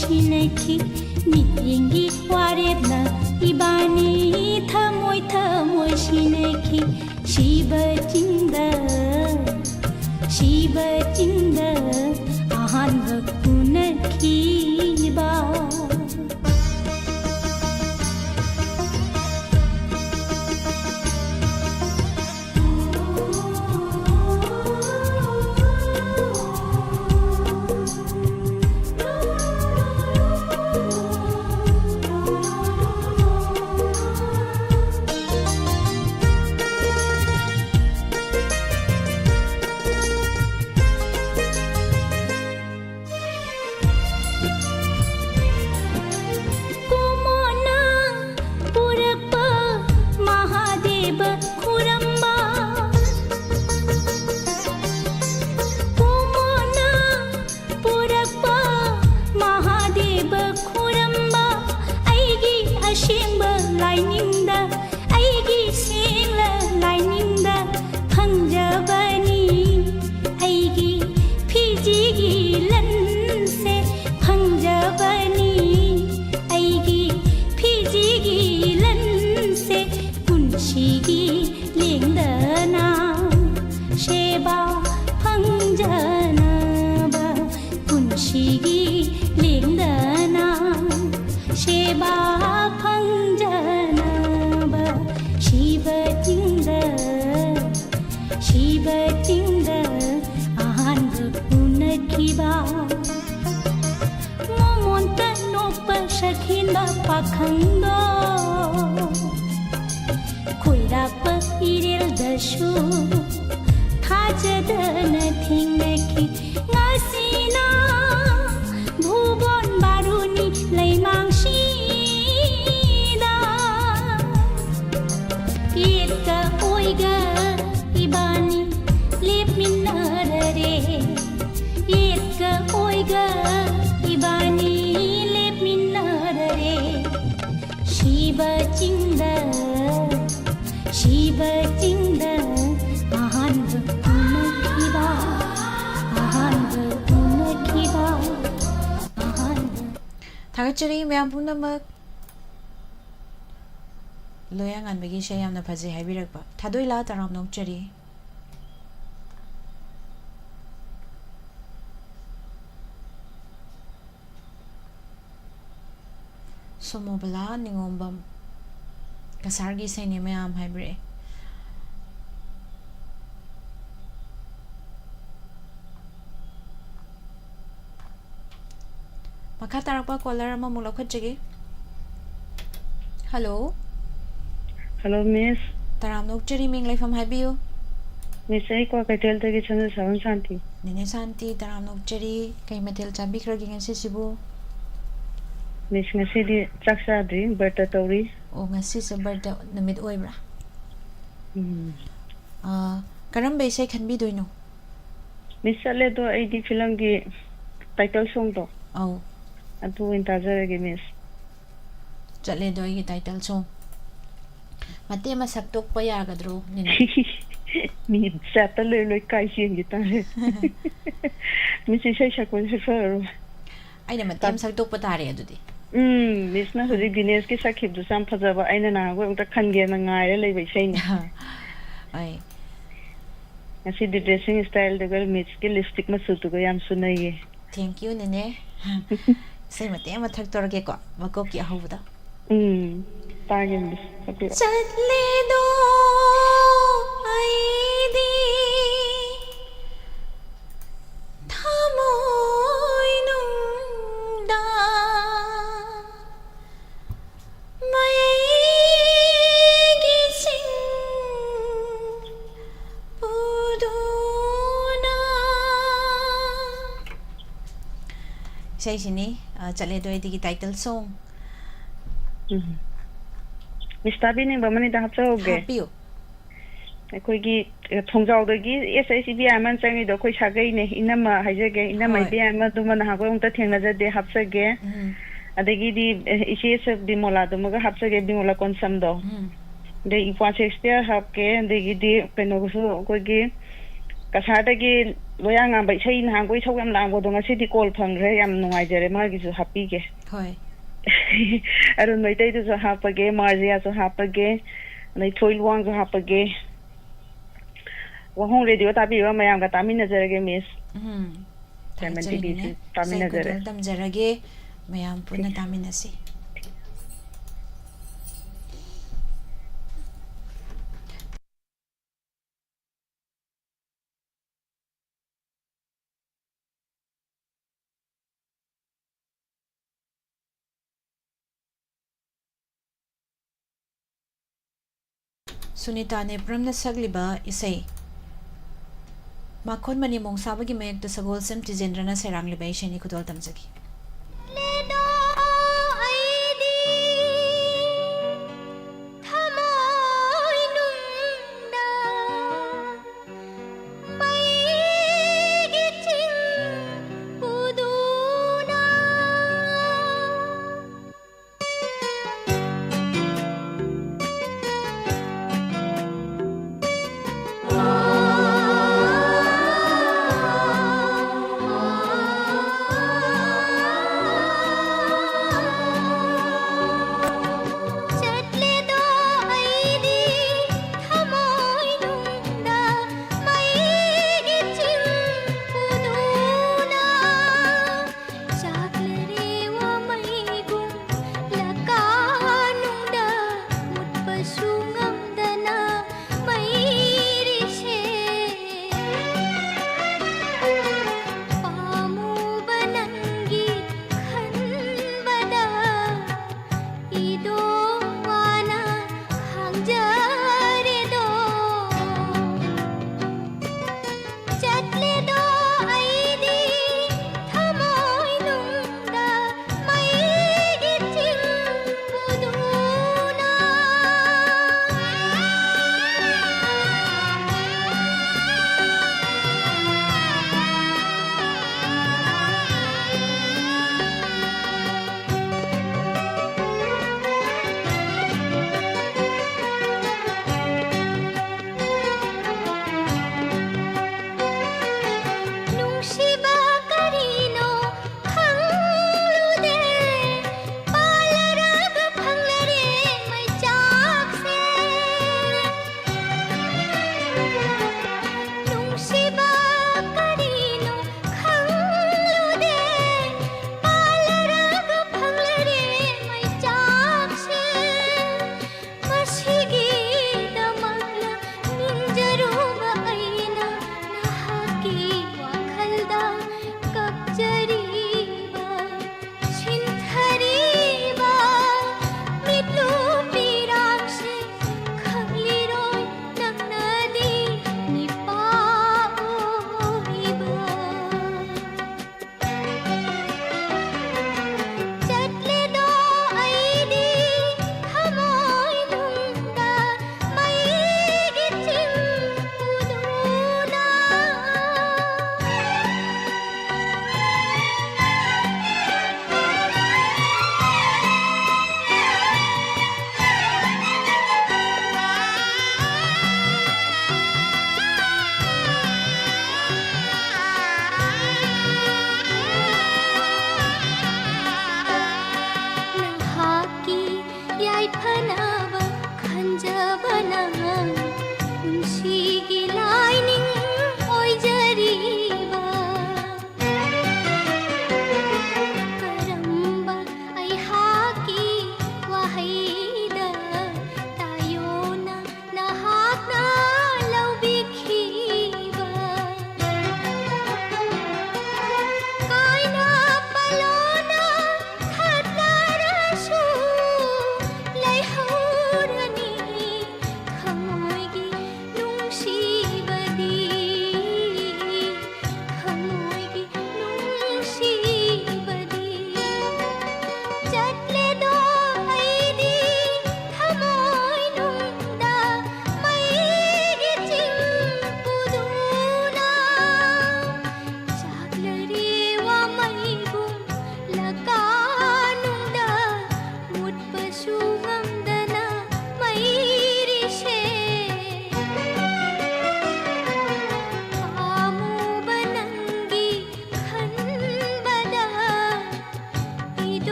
सिनाखी मिटिंगी वारेबना इबानी थमोय थमोय सिनाखी शिव चिंद अहानब उनखीबा पाखंदो खुइराप इरेल दशु थाजदन थिंगनखी ngasina भुवन बारुनी लैमांसीदा इरका ओइगा इबानी लेपमिन्नरे इरका ओइगा इबानी शिव चिंद अहानब उनखीबा थागचरी मैम पुनमक लोयांग अनबगी शे यामना फजे हाइबिरकपा थादोइला तराम नोकचरी सोमोबला निंगोंबम कसरगी सैने मैम हाइब्रे मखा तारपा कॉलर अमा मुलखजगे हेलो हेलो मिस तराम नोकचरी मिंग लेफम हाइबियो मिस आई को कैटेल तगे चंद सावन शांति निने शांति तराम नोकचरी कई मेटेल चाबिखरगी ngasiसिबो मिस ngasi चाकसाद्री बर्ता तौरी ओ ngasi se birthday numit oibra karam beise khanbi doino miss चले तो आई फिल्म की टाइटल सॉन्ग तो औ अदु इंताजरगे मिस चले दो ये टाइटल सॉन्ग मते मा सक्तोक प यागद्रो निने मी सेटल ले काइसिन गिता है मिस से शको सफर आइना मते सक्तोक प तारे अदुदी मिस ना हजि दिनेश के साखिब दु साम फजबा आइना ना गो उंता खनगे ना ngaire लेबै छैनी ai ngasi di dressing style de girl miss के लिपस्टिक मा सुतु को याम सुनाइए thank you nene sai mate ma thak torge ko wako ki ahubda तागे मिस चले दो आईदी थमोय नुंदा मैगी सिंग पुदुना sai sini chale do idi title song miss ताबी ने बमनी दा हप्सोगे happy अखोगी थोंजावदगी एसआईसीबी आमन चंगी दो कोई सागै ने इनमा हाइजेगे इनमा बे आमा दुमन हागो उंता थेंगना दे हप्सगे अदगी दी इसे सब बिमोला दुमगा हप्सगे बिमोला कोनसम दो दे इपा शेक्सपियर हपके देगी दी पेनोगसो कोगी ꯀꯁꯥꯔꯗꯒꯤ ꯂꯣꯌꯥꯉꯥꯟꯕ ꯏꯁꯩ ꯅꯍꯥꯟꯈꯣꯏ ꯏꯁꯧ ꯌꯥꯝ ꯂꯥꯡꯕꯗꯣ ꯉꯁꯤꯗꯤ ꯀꯣꯜ ꯐꯪꯈ꯭ꯔꯦ ꯌꯥꯝ ꯅꯨꯡꯉꯥꯏꯖꯔꯦ ꯃꯥꯒꯤꯁꯨ ꯍꯥꯞꯄꯤꯒꯦ ꯍꯣꯏ ꯑꯔꯨꯟ ꯃꯩꯇꯩꯗꯨꯁꯨ ꯍꯥꯞꯄꯒꯦ ꯃꯥꯔꯖꯤꯌꯥꯁꯨ ꯍꯥꯞꯄꯒꯦ ꯑꯗꯩ ꯊꯣꯏ ꯂꯨꯋꯥꯡꯁꯨ ꯍꯥꯞꯄꯒꯦ ꯋꯥꯍꯣꯡ ꯔꯦꯗꯤꯑꯣ ꯇꯥꯕꯤꯕ ꯃꯌꯥꯝꯒ ꯇꯥꯃꯤꯟꯅꯖꯔꯒꯦ ꯃꯤꯁ ꯗꯥꯏꯃꯟ ꯊꯥꯒꯠꯆꯔꯤꯅꯦ ꯇꯤꯚꯤꯁꯨ ꯏꯁꯩ ꯇꯥꯃꯤꯟꯅꯖꯔꯦ ꯈꯨꯗꯣꯜ ꯇꯝꯖꯔꯒꯦ ꯃꯌꯥꯝ ꯄꯨꯟꯅ ꯇꯥꯃꯤꯟꯅꯁꯤ ꯁꯨꯅꯤꯇꯥ ꯅꯦꯄ꯭ꯔꯝꯅ ꯁꯛꯂꯤꯕ ꯏꯁꯩ ꯃꯈꯣꯟ ꯃꯅꯤ ꯃꯣꯡꯁꯥꯕꯒꯤ ꯃꯌꯦꯛꯇ ꯁꯒꯣꯜꯁꯦꯝ ꯇꯤꯖꯦꯟꯗ꯭ꯔꯅ ꯁꯩꯔꯥꯡꯂꯤꯕ ꯏꯁꯩꯅꯤ ꯈꯨꯗꯣꯜ ꯇꯝꯖꯒꯤ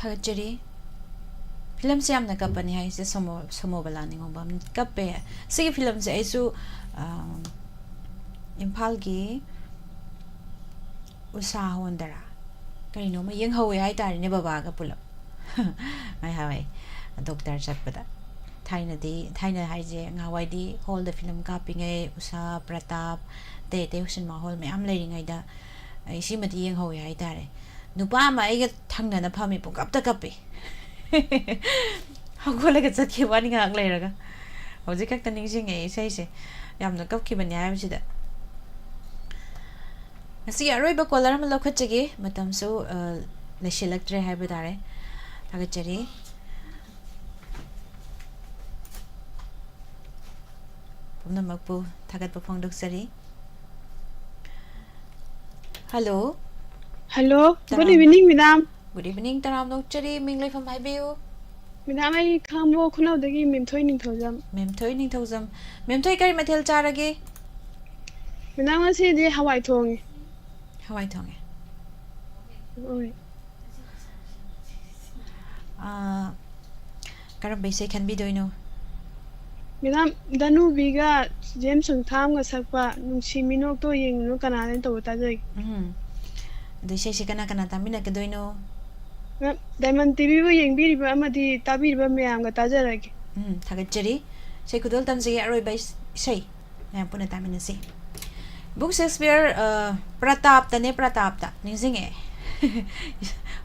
थागचरी फिल्म से हमने कपनी है इसे समोबला निगोबम कपे सिगी फिल्म से ऐसु इम्फाल की उषा होंदरा कहीं में यंग हवे हाई तारी ने बाबा का पुलप मैं हवे doctor चटपदा थाइना हाइजे ngawaidi hall the film kapingai usa pratap te cinema hall me am leiringaida ai si mati yeng hoye hai tare nupa ma ai ga thangna na phami pung kap ta kape hagole ga chatki wani ngak leiraga hoji kak taning sing ai sai se yamna kap ki banya hai sida asi aroi ba kolar ma lokhachege matam so lesilaktre hai ba tare thagachari पुनमकपु थागत फोंदोक्सरी hello hello good evening madam good evening तराम नोक्चरी मिंगले फम हाइबेयो madam आई खामबो खुनाउदगी मेमथोय निंथौजम मेमथोय करी मथेल चारगे मैडम असे दे हवाई थोंगे ओय करम बेसे खन बि दोइनो मैडम दनुबीगा जेम संथामगा सकपा नुंसी मिनोक तो येंगनो कनाने तो ताजै देशे से कना तामिना के दोइनो डायमंड टीवी बो येंगबिरिबा अमदि ताबिरिबा मयामगा ताजरगे थागचरी से कुदल तमजे अरोय बाई सै मैं पुना तामिना से बुक शेक्सपियर प्रताप ता निजिंगे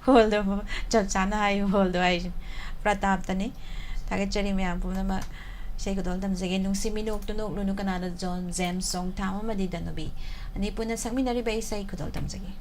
होल दो जब चाना है होल दो आई प्रताप तने थागचरी मैं पुना sei ko dol dam jege nung siminok tunok lunu kanada John James song tama madi danubi ani puna sakminari ba sei ko dol dam jege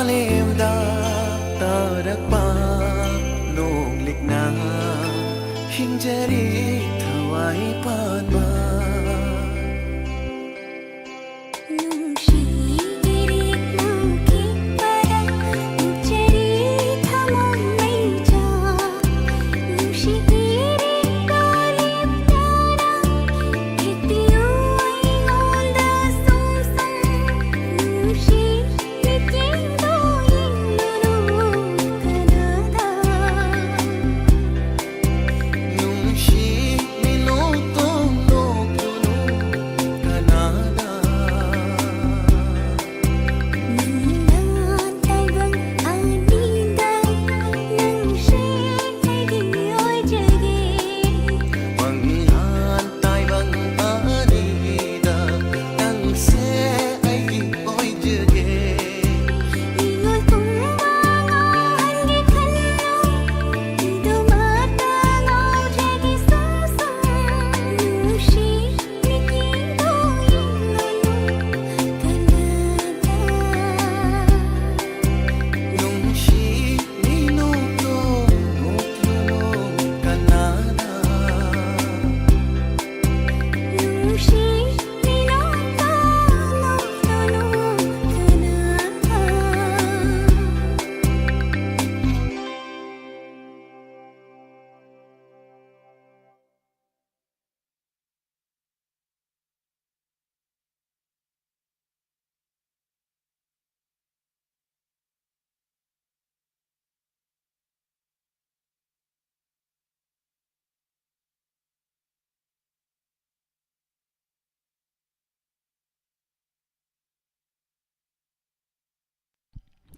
मालेमदा तारकपा नों लिखना हिंजरी थवाई पानबा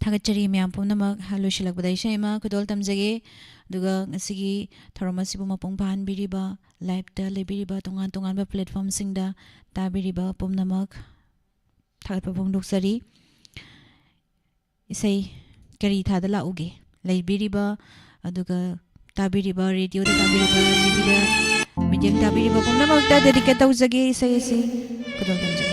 थागतचरी मैम पुनमक हालुशिलकबदा इशैमा खुदोल तमजगे दुगा ngasiगी thoromasibu mapung phanbiriba live ta lebiriba tongan tongan ba platform singda tabiriba pumnamak thagpa phongdoksari isai kari thadala uge leibiriba aduga tabiriba radio da tabiriba tv da medium tabiriba pumnamak ta dedicate tawjage isai isi khudol tamjage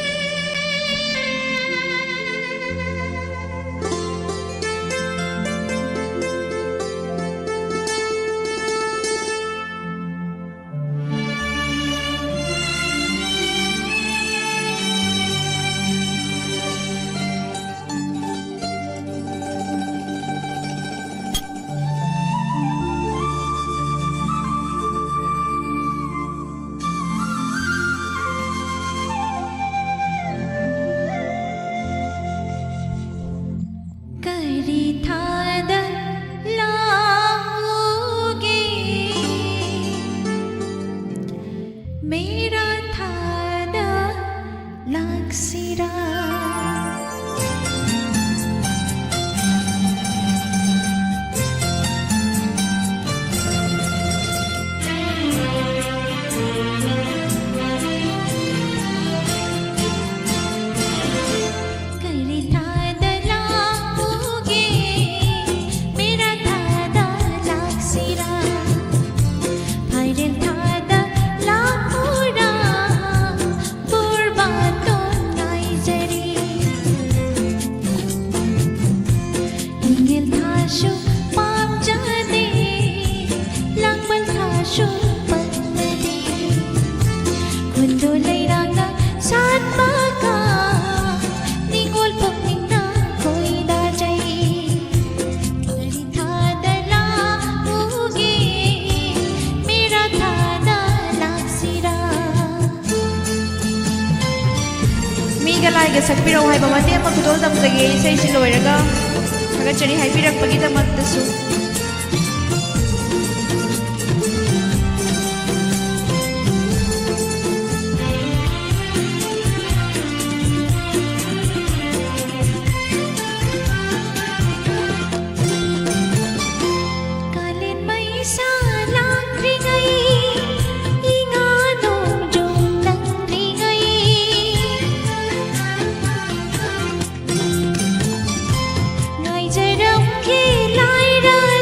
sakpiro hai ba mate ma khudol dam jage sei si loiraga thaga chari hai pirak pagi da mat su Jai Ram ki lai ra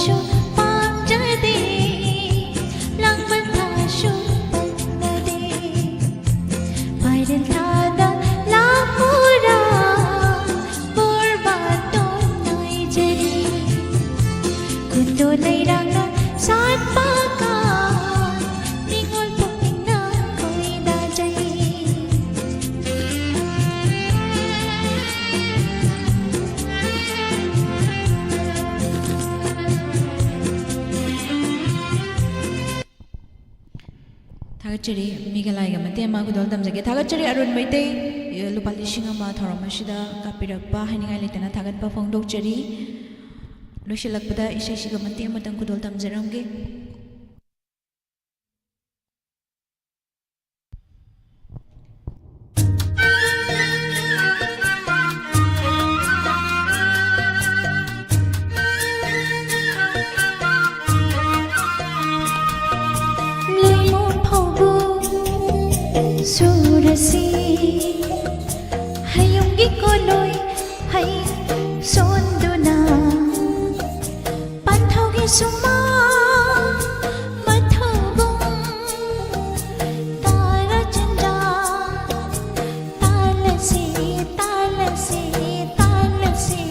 Tashu पांजदे लंगबन Tashu पन्नदे पायरल थादा लापुरा पुरबातो नाइजरी कुंदो लैरांगा सात पाका निंगोल पुकिंना कोई दाजई थागचरी मिगलाइगा मते मा गुदल तमजगे थागचरी अरुण मैते लुपा लिसिंग अमा थौरमसिदा कापिरकपा हाइनिंगाइ लेतना थागतपा फोंदोकचरी लोइसिलकपदा इसेसिगा मते Matang गुदल तमजरमगे Surasi hayunggi koloy hay sonduna panthaugi suma mathagum tara chanda talasi talasi talasi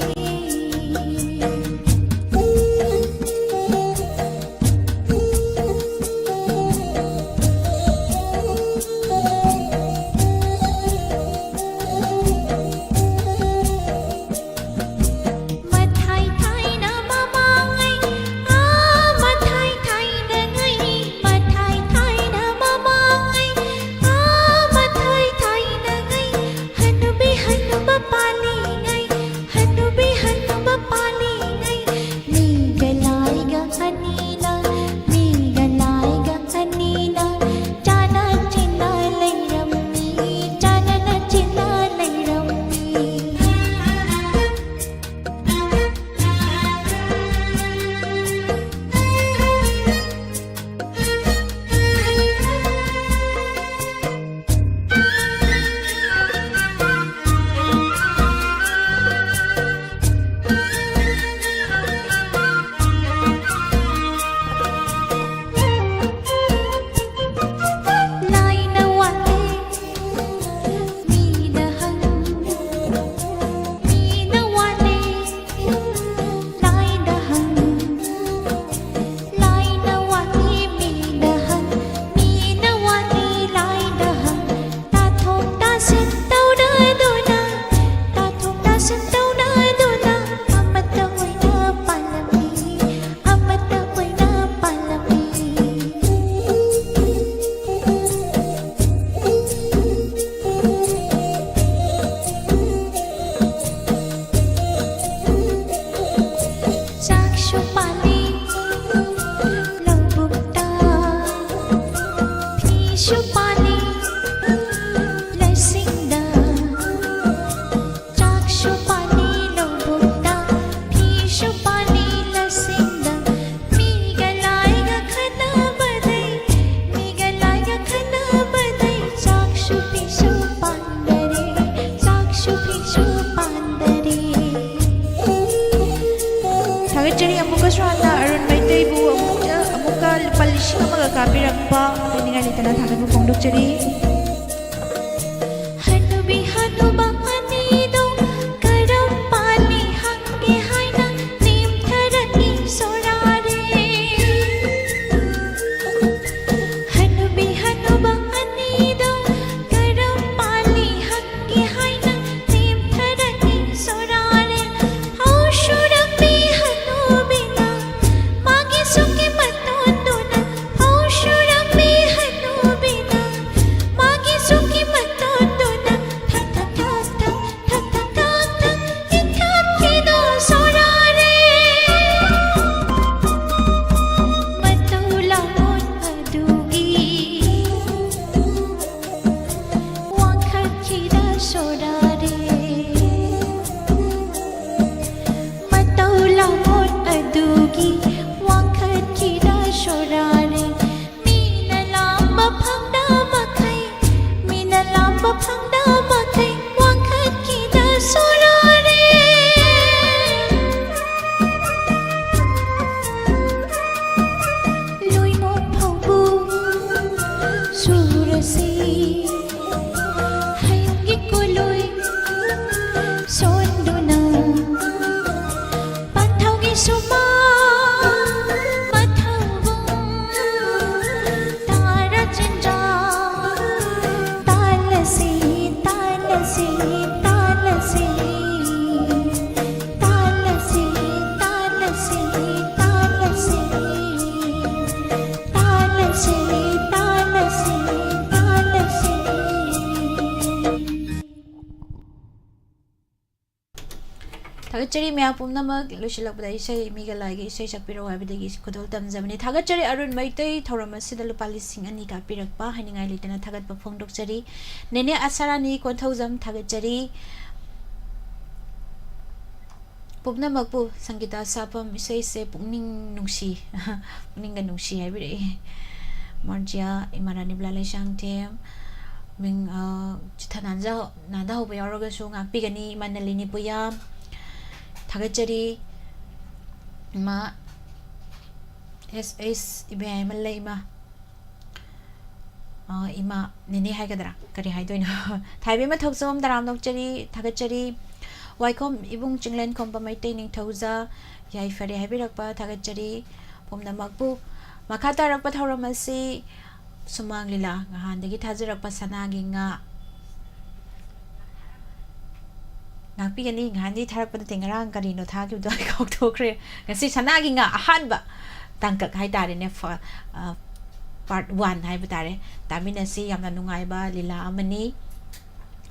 Tagachari amuka swana Arun Maitai bu amuka palising amaga kapirakpa piningan itana thagan bu pongdokchari Hanubi hanuba anido karam pani hange haina nim tharani sorare Hanubi hanuba anido karam pani hange haina nim tharani sorare Aushurami hanubina magi suki matonduna Aushurami hanubina सुमा मथवं तारा चिंजा तालसी तालसी तालसी तालसी तालसी तालसी तालसी तालसी तालसी थागतचरी मैया पुमनमक लुशिलकपदा इसै मिगा लागे इसै सकपिरो हाबिदगी खुदोल तमजबनी थागतचरी अरुण मैतै थौरम असिदा लुपा 2,000 का पिरकपा हानिंगाय लेतना थागतपा फोंदोकचरी नेने आसारानी कोंथौजम थागतचरी पुमनमकपु संगीता सापम इसै से पुंगनिंग नुंगसी पुंगनिंगा नुंगसी हाबिरे मर्जिया इमारानी ब्लाले शांगथेम Ming चिथानांजा नादा होबा यावरगसु ngakpigani manalini puya थागतचरी मा एस इबे मल्ले इमा नेने हाइगदरा करी हाइदोइन थाइबे मा थौसम दराम नोकचरी थागतचरी वाइकोम इबुंग चिंगलेन कोम पमैते निंग थौजा याइ फरे हाइबिरकपा थागतचरी पुमनमकपु मखा तारकपा थौरमसी सुमांग लीला गहानदगी थाजरकपा सनागी nga ngakpigani ngani tharapna tingrang karino thagi do kok thokre ngasi sanagi nga ahanba tangkak hai tare ne part 1 hai batare tamina si yamna nungai ba lila amani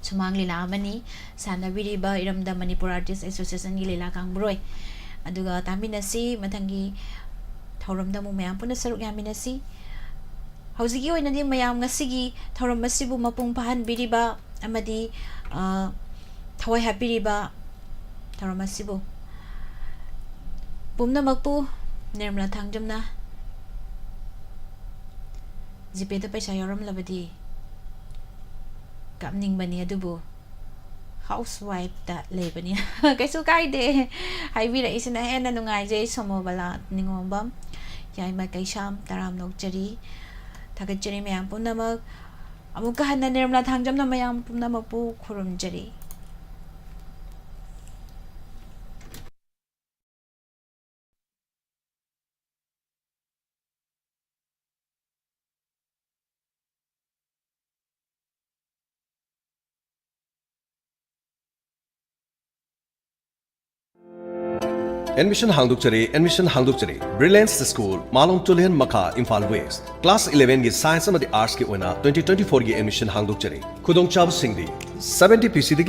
sumang lila amani sanabiri ba iramda manipur artist association gi lila kangbroi aduga tamina si mathangi thauramda mu mayam puna saruk yamina si hauzigi oina di mayam ngasigi thauram masibu mapung pahan biriba amadi thawai hapiriba tharamasibu pumnamakpu nirmala thangjamna jipe da paisa yoram labadi kapning bani adubu housewife da lebani kaisu kaide haibira isina hena nungai je somobala ningombam yai ma kaisam taram nokchari thagachari mayam pumnamak amuka hanna nirmala thangjamna mayam pumnamakpu khurumjari Admission hangdukchari Brilliance School Malong Tulihan Makha Imphal West Class 11 gi Science amadi Arts ki oina 2024 gi admission hangdukchari khudong chab singdi 70 PC digi